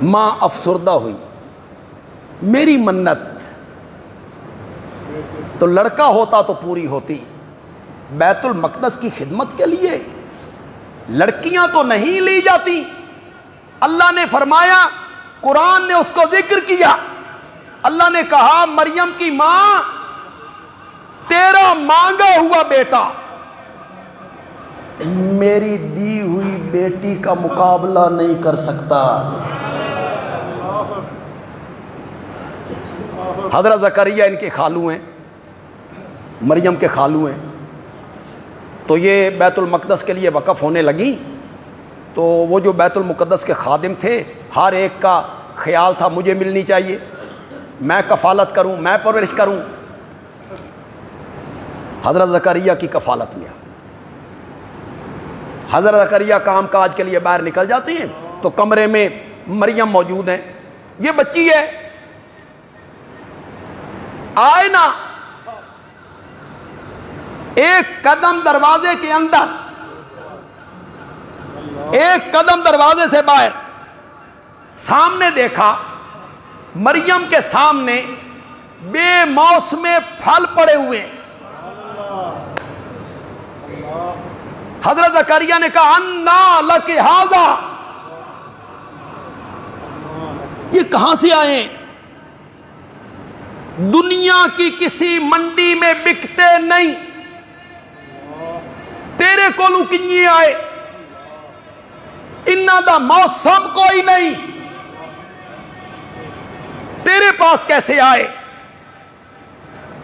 ماں افسردہ ہوئی، میری منت تو لڑکا ہوتا تو پوری ہوتی، بیت المقدس کی خدمت کے لیے لڑکیاں تو نہیں لی جاتی۔ اللہ نے فرمایا، قرآن نے اس کو ذکر کیا، اللہ نے کہا مریم کی ماں تیرا مانگا ہوا بیٹا میری دی ہوئی بیٹی کا مقابلہ نہیں کر سکتا۔ حضرت زکریا ان کے خالو ہیں، مریم کے خالو ہیں، تو یہ بیت المقدس کے لیے وقف ہونے لگی، تو وہ جو بیت المقدس کے خادم تھے ہر ایک کا خیال تھا مجھے ملنی چاہیے، میں کفالت کروں، میں پرورش کروں۔ حضرت زکریا کی کفالت میں حضرت زکریا کام کاج کے لیے باہر نکل جاتے ہیں تو کمرے میں مریم موجود ہیں، یہ بچی ہے، آئے نا ایک قدم دروازے کے اندر، ایک قدم دروازے سے باہر، سامنے دیکھا مریم کے سامنے بے موسمے پھل پڑے ہوئے۔ حضرت زکریا نے کہا انا لک ھذا، یہ کہاں سے آئے؟ دنیا کی کسی منڈی میں بکتے نہیں، تیرے کولوں کنجی آئے؟ انہاں دا موسم کوئی نہیں، تیرے پاس کیسے آئے؟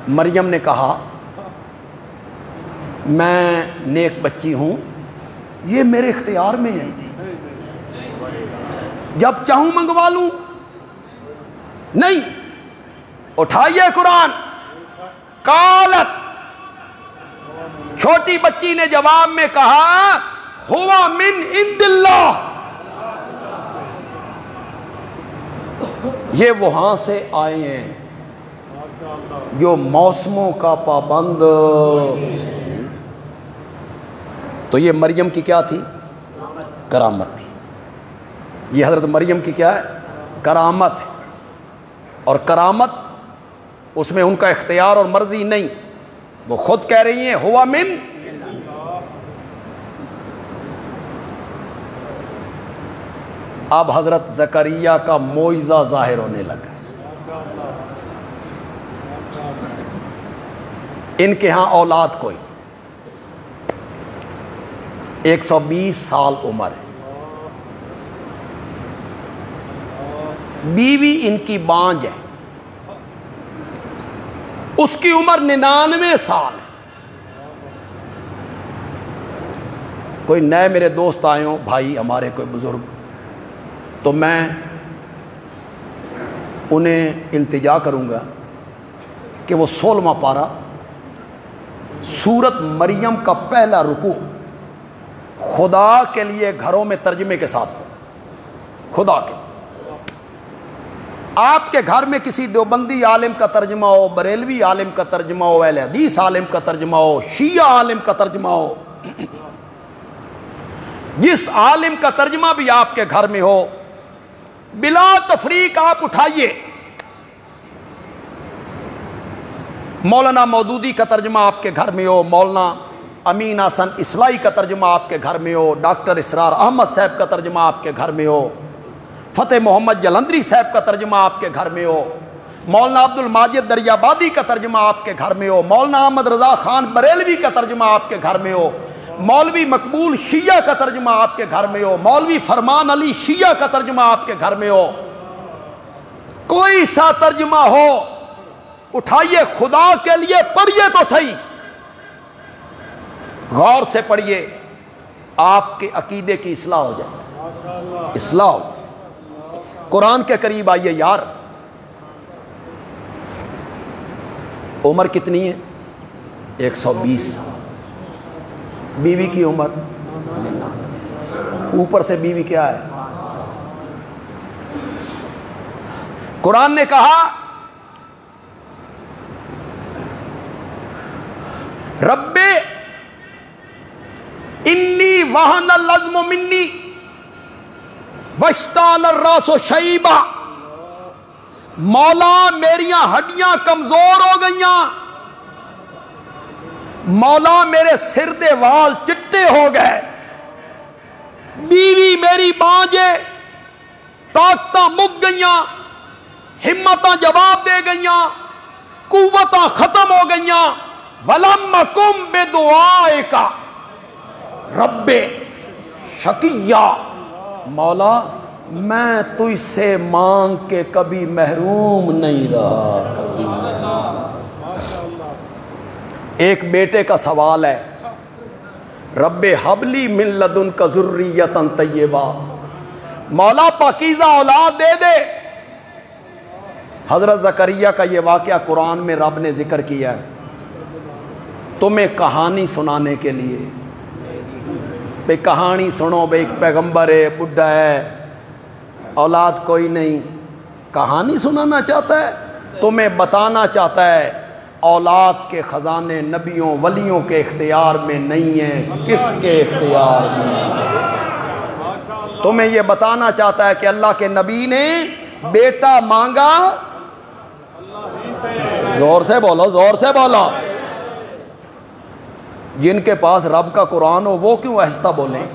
مریم نے کہا میں نیک بچی ہوں، یہ میرے اختیار میں ہے، جب چاہوں منگوا لوں۔ نہیں، اٹھائیے قرآن، قالت، چھوٹی بچی نے جواب میں کہا ہوا من عند اللہ، یہ وہاں سے آئے ہیں جو موسموں کا پابند۔ تو یہ مریم کی کیا تھی؟ کرامت تھی۔ یہ حضرت مریم کی کیا ہے؟ کرامت ہے، اور کرامت اس میں ان کا اختیار اور مرضی نہیں، وہ خود کہہ رہی ہیں ہوا من۔ اب حضرت زکریہ کا معجزہ ظاہر ہونے لگا، ان کے ہاں اولاد کوئی، 120 سال عمر ہے، بیوی ان کی بانج ہے، اس کی عمر 99 سال ہے۔ کوئی نئے میرے دوست آئے ہوں، بھائی ہمارے کوئی بزرگ، تو میں انہیں التجا کروں گا کہ وہ 16واں پارہ سورت مریم کا پہلا رکوع خدا کے لیے گھروں میں ترجمے کے ساتھ پڑھیں۔ خدا کے آپ کے گھر میں کسی دیوبندی عالم کا ترجمہ ہو، بریلوی عالم کا ترجمہ ہو، اہل حدیث عالم کا ترجمہ ہو، شیعہ عالم کا ترجمہ ہو، جس عالم کا ترجمہ بھی آپ کے گھر میں ہو، بلا تفریق آپ اٹھائیے۔ مولانا مودودی کا ترجمہ آپ کے گھر میں ہو، مولانا امین حسن اصلاحی کا ترجمہ آپ کے گھر میں ہو، ڈاکٹر اسرار احمد صاحب کا ترجمہ آپ کے گھر میں ہو، فتح محمد جلندری صاحب کا ترجمہ آپ کے گھر میں ہو، مولانا عبد الماجد دریابادی کا ترجمہ آپ کے گھر میں ہو، مولانا احمد رضا خان بریلوی کا ترجمہ آپ کے گھر میں ہو، مولوی مقبول شیعہ کا ترجمہ آپ کے گھر میں ہو، مولوی فرمان علی شیعہ کا ترجمہ آپ کے گھر میں ہو، کوئی سا ترجمہ ہو اٹھائیے، خدا کے لیے پڑھیے تو صحیح، غور سے پڑھیے، آپ کے عقیدے کی اصلاح ہو جائے، اصلاح ہو جائے۔ قرآن کے قریب آئیے یار۔ عمر کتنی ہے؟ 120 سال، بیوی کی عمر 99 سال، اوپر سے بیوی کیا ہے؟ قرآن نے کہا رب انی وہن العظم منی واشتعل الراس شیبا، مولا میریاں ہڈیاں کمزور ہو گئیاں، مولا میرے سر دے وال چٹے ہو گئے، بیوی میری بانجے طاقتاں مک گئیاں، ہمتاں جواب دے گئیاں، قوتاں ختم ہو گئیاں، وَلَمَّ كُمْ بِدُعَائِكَ رب شقیّا، مولا میں تجھ سے مانگ کے کبھی محروم نہیں رہا، کبھی ایک بیٹے کا سوال ہے، رب حبلی من لدنک ذریۃ طیبہ، مولا پاکیزہ اولاد دے دے۔ حضرت زکریا کا یہ واقعہ قرآن میں رب نے ذکر کیا ہے تمہیں کہانی سنانے کے لیے، بھئی کہانی سنو، بھئی ایک پیغمبر ہے، بڈھا ہے، اولاد کوئی نہیں، کہانی سنانا چاہتا ہے، تمہیں بتانا چاہتا ہے اولاد کے خزانے نبیوں ولیوں کے اختیار میں نہیں ہیں، کس کے اختیار میں؟ تمہیں یہ بتانا چاہتا ہے کہ اللہ کے نبی نے بیٹا مانگا، زور سے بولو، زور سے بولو، جن کے پاس رب کا قرآن ہو وہ کیوں آہستہ بولیں؟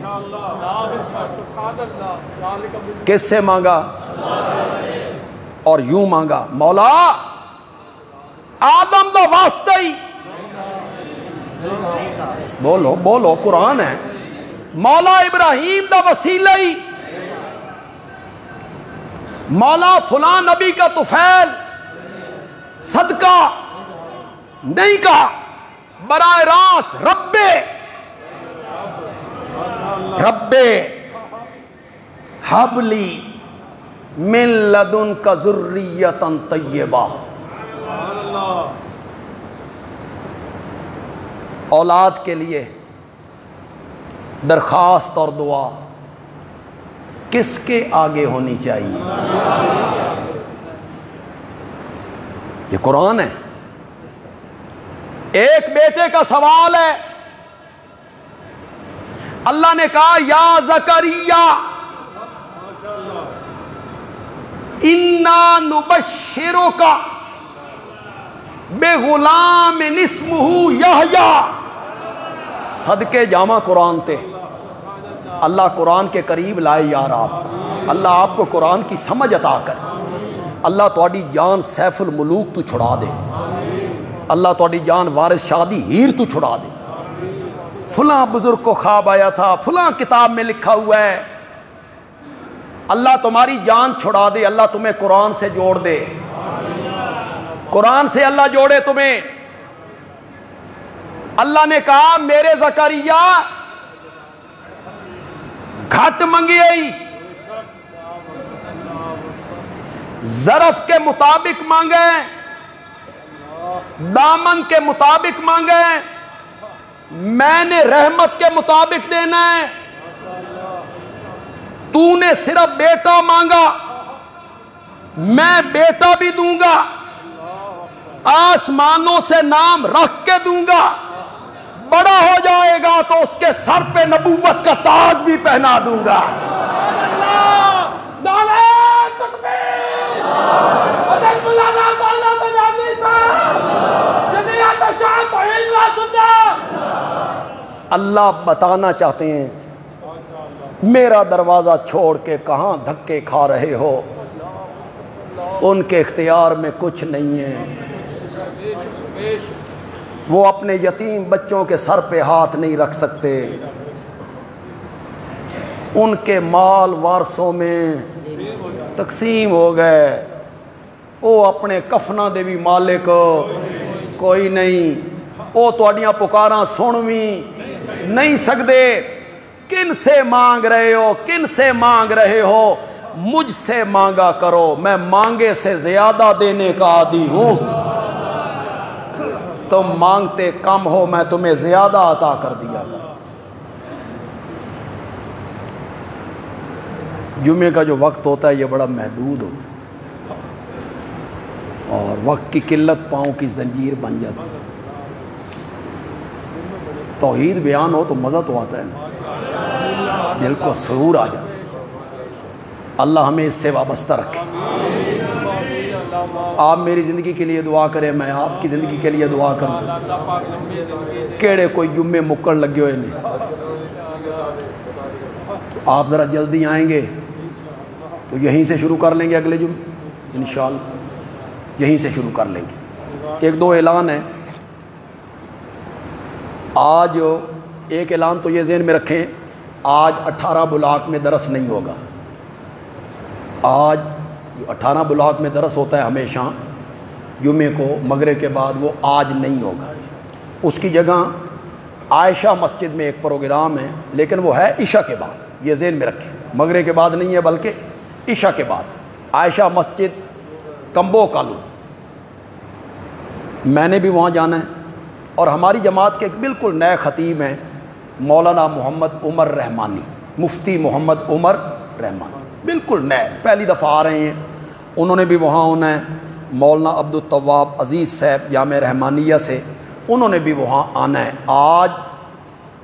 کس سے مانگا؟ اور یوں مانگا، مولا آدم دا واسطہ ہی، بولو بولو، قرآن ہے، مولا ابراہیم دا وسیلہ ہی، مولا فلاں نبی کا طفیل صدقہ نہیں کہا، براہ راست رب حبلی من لدنک ذریۃ طیبہ، اولاد کے لیے درخواست اور دعا کس کے آگے ہونی چاہیے؟ یہ قرآن ہے۔ ایک بیٹے کا سوال ہے، اللہ نے کہا یا زکریا انا نبشرک بغلام اسمہ یحییٰ، صدقے جامع قرآن تے اللہ قرآن کے قریب لائے یار آپ کو، اللہ آپ کو قرآن کی سمجھ عطا کرے، اللہ تواڈی جان سیف الملوک تو چھڑا دے، اللہ تواڈی جان وارث شادی ہیر تو چھڑا دے۔ فلاں بزرگ کو خواب آیا تھا، فلاں کتاب میں لکھا ہوا ہے، اللہ تمہاری جان چھڑا دے، اللہ تمہیں قرآن سے جوڑ دے، قرآن سے اللہ جوڑے تمہیں۔ اللہ نے کہا میرے زکریا گھٹ منگیئی، ظرف کے مطابق مانگے، دامن کے مطابق مانگے، میں نے رحمت کے مطابق دینا ہے، تو نے صرف بیٹا مانگا، میں بیٹا بھی دوں گا، آسمانوں سے نام رکھ کے دوں گا، بڑا ہو جائے گا تو اس کے سر پہ نبوت کا تاج بھی پہنا دوں گا۔ اللہ بتانا چاہتے ہیں میرا دروازہ چھوڑ کے کہاں دھکے کھا رہے ہو، ان کے اختیار میں کچھ نہیں ہے، وہ اپنے یتیم بچوں کے سر پہ ہاتھ نہیں رکھ سکتے، ان کے مال وارثوں میں تقسیم ہو گئے، وہ اپنے کفنا دے بھی مالک کوئی نہیں، وہ تواڈیاں پکاراں سن بھی نہیں سکتے، کن سے مانگ رہے ہو، کن سے مانگ رہے ہو، مجھ سے مانگا کرو، میں مانگے سے زیادہ دینے کا عادی ہوں، تم مانگتے کم ہو، میں تمہیں زیادہ عطا کر دیا کروں۔ جمعے کا جو وقت ہوتا ہے یہ بڑا محدود ہوتا ہے، اور وقت کی قلت پاؤں کی زنجیر بن جاتی ہے۔ توحید بیان ہو تو مزہ تو آتا ہے نا، دل کو سرور آ جاتا ہے۔ اللہ ہمیں اس سے وابستہ رکھے۔ آپ میری زندگی کے لیے دعا کریں، میں آپ کی زندگی کے لیے دعا کروں۔ کیڑے کوئی جمعے مکڑ لگے ہوئے نہیں، تو آپ ذرا جلدی آئیں گے تو یہیں سے شروع کر لیں گے، اگلے جمعے انشاءاللہ یہیں سے شروع کر لیں گے۔ ایک دو اعلان ہے آج، ایک اعلان تو یہ ذہن میں رکھیں، آج 18 بلاک میں درس نہیں ہوگا۔ آج 18 بلاک میں درس ہوتا ہے ہمیشہ جمعے کو مغرب کے بعد، وہ آج نہیں ہوگا، اس کی جگہ عائشہ مسجد میں ایک پروگرام ہے، لیکن وہ ہے عشاء کے بعد، یہ ذہن میں رکھیں، مغرب کے بعد نہیں ہے بلکہ عشاء کے بعد، عائشہ مسجد کمبو کالو، میں نے بھی وہاں جانا ہے، اور ہماری جماعت کے ایک بالکل نئے خطیب ہیں مولانا محمد عمر رحمانی، مفتی محمد عمر رحمانی، بالکل نئے، پہلی دفعہ آ رہے ہیں، انہوں نے بھی وہاں ہونا ہے، مولانا عبدالتواب عزیز صاحب جامع رحمانیہ سے، انہوں نے بھی وہاں آنا ہے آج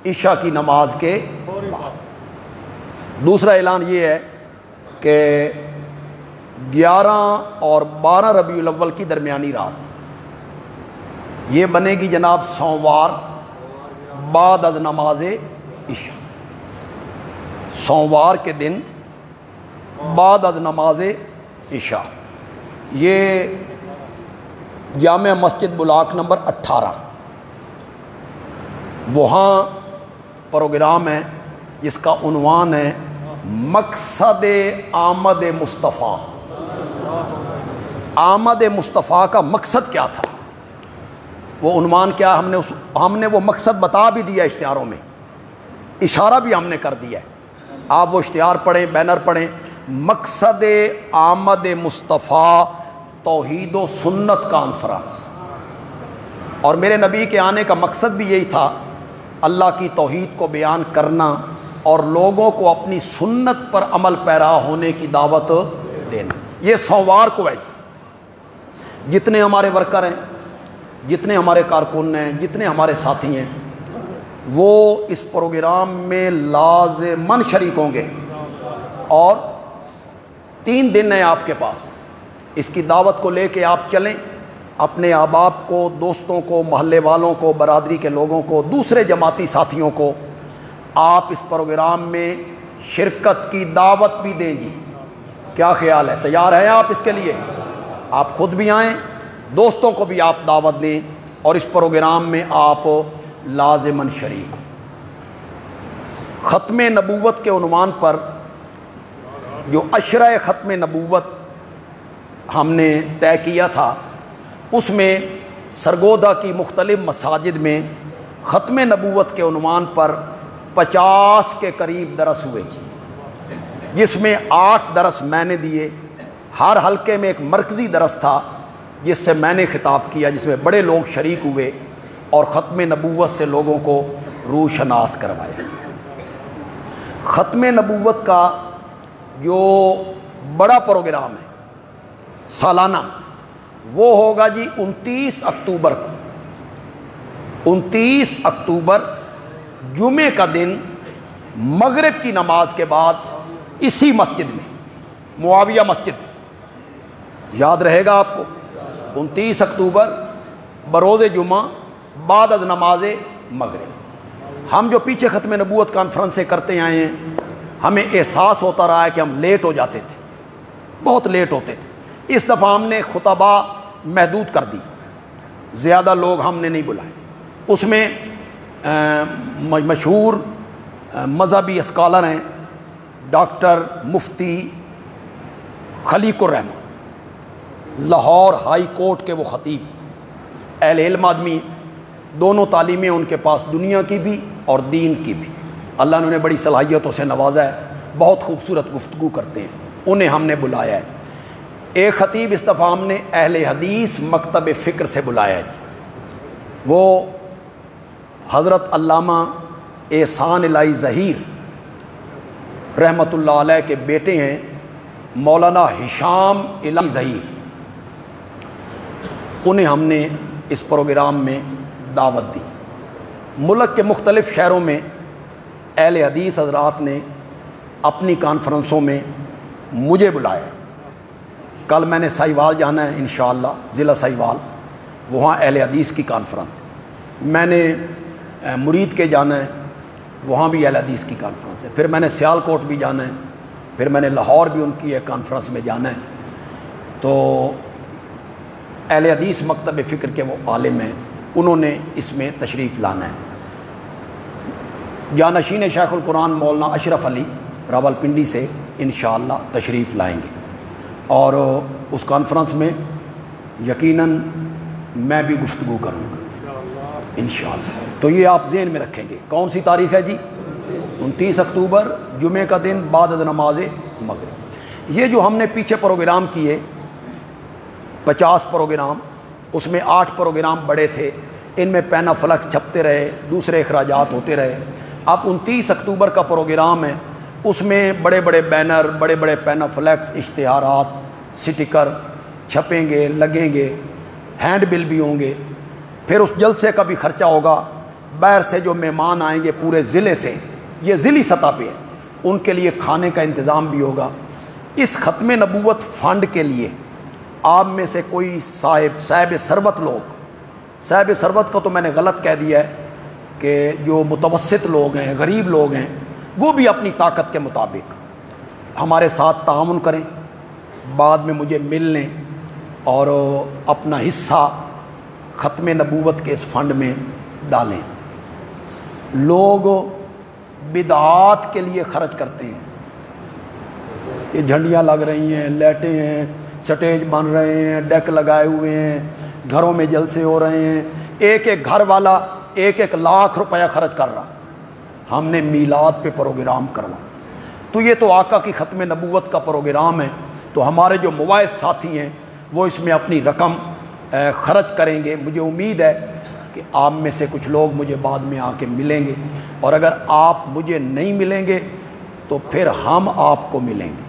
عشاء کی نماز کے بعد۔ دوسرا اعلان یہ ہے کہ 11 اور 12 ربیع الاول کی درمیانی رات یہ بنے گی جناب سوموار بعد از نماز عشاء، سوموار کے دن بعد از نماز عشاء، یہ جامع مسجد بلاک نمبر 18 وہاں پروگرام ہے جس کا عنوان ہے مقصد آمد مصطفیٰ۔ آمد مصطفیٰ کا مقصد کیا تھا، وہ عنوان کیا، ہم نے وہ مقصد بتا بھی دیا اشتہاروں میں، اشارہ بھی ہم نے کر دیا ہے، آپ وہ اشتہار پڑھیں، بینر پڑھیں، مقصد آمد مصطفیٰ توحید و سنت کانفرنس۔ اور میرے نبی کے آنے کا مقصد بھی یہی تھا، اللہ کی توحید کو بیان کرنا اور لوگوں کو اپنی سنت پر عمل پیرا ہونے کی دعوت دینا۔ یہ سوموار کو ہے جی، جتنے ہمارے ورکر ہیں، جتنے ہمارے کارکن ہیں، جتنے ہمارے ساتھی ہیں، وہ اس پروگرام میں لازماً شریک ہوں گے، اور 3 دن ہیں آپ کے پاس، اس کی دعوت کو لے کے آپ چلیں، اپنے احباب کو، دوستوں کو، محلے والوں کو، برادری کے لوگوں کو، دوسرے جماعتی ساتھیوں کو آپ اس پروگرام میں شرکت کی دعوت بھی دیں جی۔ کیا خیال ہے؟ تیار ہیں آپ اس کے لیے؟ آپ خود بھی آئیں، دوستوں کو بھی آپ دعوت دیں، اور اس پروگرام میں آپ لازماً شریک ہوں۔ ختم نبوت کے عنوان پر جو عشرہ ختم نبوت ہم نے طے کیا تھا، اس میں سرگودا کی مختلف مساجد میں ختم نبوت کے عنوان پر 50 کے قریب درس ہوئے جی، جس میں 8 درس میں نے دیے۔ ہر حلقے میں ایک مرکزی درس تھا جس سے میں نے خطاب کیا، جس میں بڑے لوگ شریک ہوئے اور ختم نبوت سے لوگوں کو روشناس کروایا۔ ختم نبوت کا جو بڑا پروگرام ہے سالانہ، وہ ہوگا جی 29 اکتوبر کو۔ 29 اکتوبر جمعے کا دن مغرب کی نماز کے بعد اسی مسجد میں، معاویہ مسجد، یاد رہے گا آپ کو، 29 اکتوبر بروز جمعہ بعد از نماز مغرب۔ ہم جو پیچھے ختم نبوت کانفرنسیں کرتے آئے ہیں، ہمیں احساس ہوتا رہا ہے کہ ہم لیٹ ہو جاتے تھے، بہت لیٹ ہوتے تھے۔ اس دفعہ ہم نے خطبہ محدود کر دی، زیادہ لوگ ہم نے نہیں بلائے۔ اس میں مشہور مذہبی اسکالر ہیں ڈاکٹر مفتی خلیق الرحمن، لاہور ہائی کورٹ کے وہ خطیب، اہل علم آدمی، دونوں تعلیمیں ان کے پاس، دنیا کی بھی اور دین کی بھی، اللہ نے انہیں بڑی صلاحیتوں سے نوازا ہے، بہت خوبصورت گفتگو کرتے ہیں، انہیں ہم نے بلایا ہے۔ ایک خطیب اس دفعہ ہم نے اہل حدیث مکتب فکر سے بلایا ہے جی، وہ حضرت علامہ احسان الہی ظہیر رحمۃ اللہ علیہ کے بیٹے ہیں، مولانا ہشام الہی ظہیر، انہیں ہم نے اس پروگرام میں دعوت دی۔ ملک کے مختلف شہروں میں اہل حدیث حضرات نے اپنی کانفرنسوں میں مجھے بلایا۔ کل میں نے ساہیوال جانا ہے انشاءاللہ، ضلع ساہیوال، وہاں اہل حدیث کی کانفرنس۔ میں نے مرید کے جانا ہے، وہاں بھی اہل حدیث کی کانفرنس ہے۔ پھر میں نے سیال کوٹ بھی جانا ہے، پھر میں نے لاہور بھی ان کی ایک کانفرنس میں جانا ہے۔ تو اہل حدیث مکتب فکر کے وہ عالم ہیں، انہوں نے اس میں تشریف لانا ہے۔ جانشین شیخ القرآن مولانا اشرف علی راولپنڈی سے انشاءاللہ تشریف لائیں گے، اور اس کانفرنس میں یقیناً میں بھی گفتگو کروں گا انشاءاللہ۔ تو یہ آپ ذہن میں رکھیں گے، کون سی تاریخ ہے جی؟ 29 اکتوبر جمعے کا دن بعد از نماز مغرب۔ یہ جو ہم نے پیچھے پروگرام کیے 50 پروگرام، اس میں 8 پروگرام بڑے تھے، ان میں پینا فلکس چھپتے رہے، دوسرے اخراجات ہوتے رہے۔ اب 29 اکتوبر کا پروگرام ہے، اس میں بڑے بڑے بینر، بڑے بڑے پینا فلیکس، اشتہارات، سٹیکر چھپیں گے، لگیں گے، ہینڈ بل بھی ہوں گے۔ پھر اس جلسے کا بھی خرچہ ہوگا، باہر سے جو مہمان آئیں گے پورے ضلع سے، یہ ضلعی سطح پہ ہے، ان کے لیے کھانے کا انتظام بھی ہوگا۔ اس ختم نبوت فنڈ کے لیے آپ میں سے کوئی صاحب ثروت لوگ، صاحب ثروت کو تو میں نے غلط کہہ دیا ہے، کہ جو متوسط لوگ ہیں، غریب لوگ ہیں، وہ بھی اپنی طاقت کے مطابق ہمارے ساتھ تعاون کریں، بعد میں مجھے مل لیں اور اپنا حصہ ختم نبوت کے اس فنڈ میں ڈالیں۔ لوگ بدعات کے لیے خرچ کرتے ہیں، یہ جھنڈیاں لگ رہی ہیں، لائٹیں ہیں، سٹیج بن رہے ہیں، ڈیک لگائے ہوئے ہیں، گھروں میں جلسے ہو رہے ہیں، ایک ایک گھر والا 1-1 لاکھ روپیہ خرچ کر رہا، ہم نے میلاد پہ پروگرام کروا۔ تو یہ تو آقا کی ختم نبوت کا پروگرام ہے، تو ہمارے جو مواعظ ساتھی ہیں وہ اس میں اپنی رقم خرچ کریں گے۔ مجھے امید ہے کہ آپ میں سے کچھ لوگ مجھے بعد میں آ کے ملیں گے، اور اگر آپ مجھے نہیں ملیں گے تو پھر ہم آپ کو ملیں گے،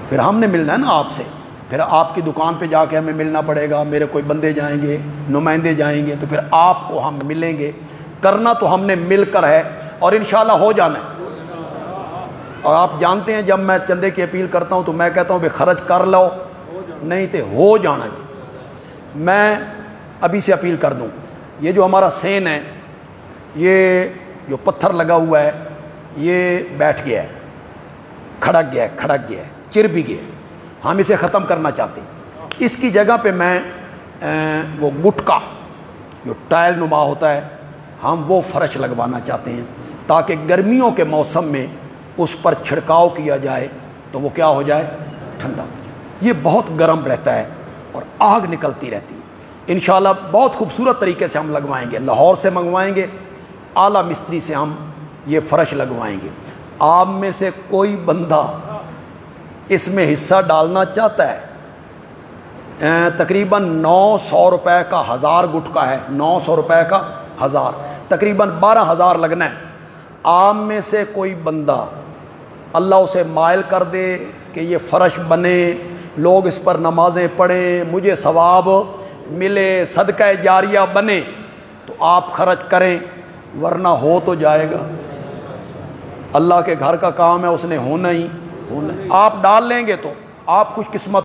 پھر ہم نے ملنا ہے نا آپ سے، پھر آپ کی دکان پہ جا کے ہمیں ملنا پڑے گا، میرے کوئی بندے جائیں گے، نمائندے جائیں گے، تو پھر آپ کو ہم ملیں گے۔ کرنا تو ہم نے مل کر ہے، اور انشاءاللہ ہو جانا ہے، اور آپ جانتے ہیں جب میں چندے کی اپیل کرتا ہوں تو میں کہتا ہوں بھائی خرچ کر لو، نہیں تو ہو جانا جی۔ میں ابھی سے اپیل کر دوں، یہ جو ہمارا سین ہے، یہ جو پتھر لگا ہوا ہے یہ بیٹھ گیا ہے، کھڑک گیا ہے، چر بھی گیا ہے، ہم اسے ختم کرنا چاہتے ہیں۔ اس کی جگہ پہ میں وہ گٹکا جو ٹائل نما ہوتا ہے ہم وہ فرش لگوانا چاہتے ہیں، تاکہ گرمیوں کے موسم میں اس پر چھڑکاؤ کیا جائے تو وہ کیا ہو جائے، ٹھنڈا ہو جائے۔ یہ بہت گرم رہتا ہے اور آگ نکلتی رہتی ہے۔ انشاءاللہ بہت خوبصورت طریقے سے ہم لگوائیں گے، لاہور سے منگوائیں گے، اعلیٰ مستری سے ہم یہ فرش لگوائیں گے۔ آپ میں سے کوئی بندہ اس میں حصہ ڈالنا چاہتا ہے، تقریباً 900 روپے کا 1000 گٹکا ہے، 900 روپے کا 1000، تقریباً 12,000 لگنا ہے۔ آپ میں سے کوئی بندہ اللہ اسے مائل کر دے کہ یہ فرش بنے، لوگ اس پر نمازیں پڑھیں، مجھے ثواب ملے، صدقہ جاریہ بنے، تو آپ خرچ کریں، ورنہ ہو تو جائے گا۔ اللہ کے گھر کا کام ہے، اس نے ہونا ہی ہونا ہے۔ آپ ڈال لیں گے تو آپ خوش قسمت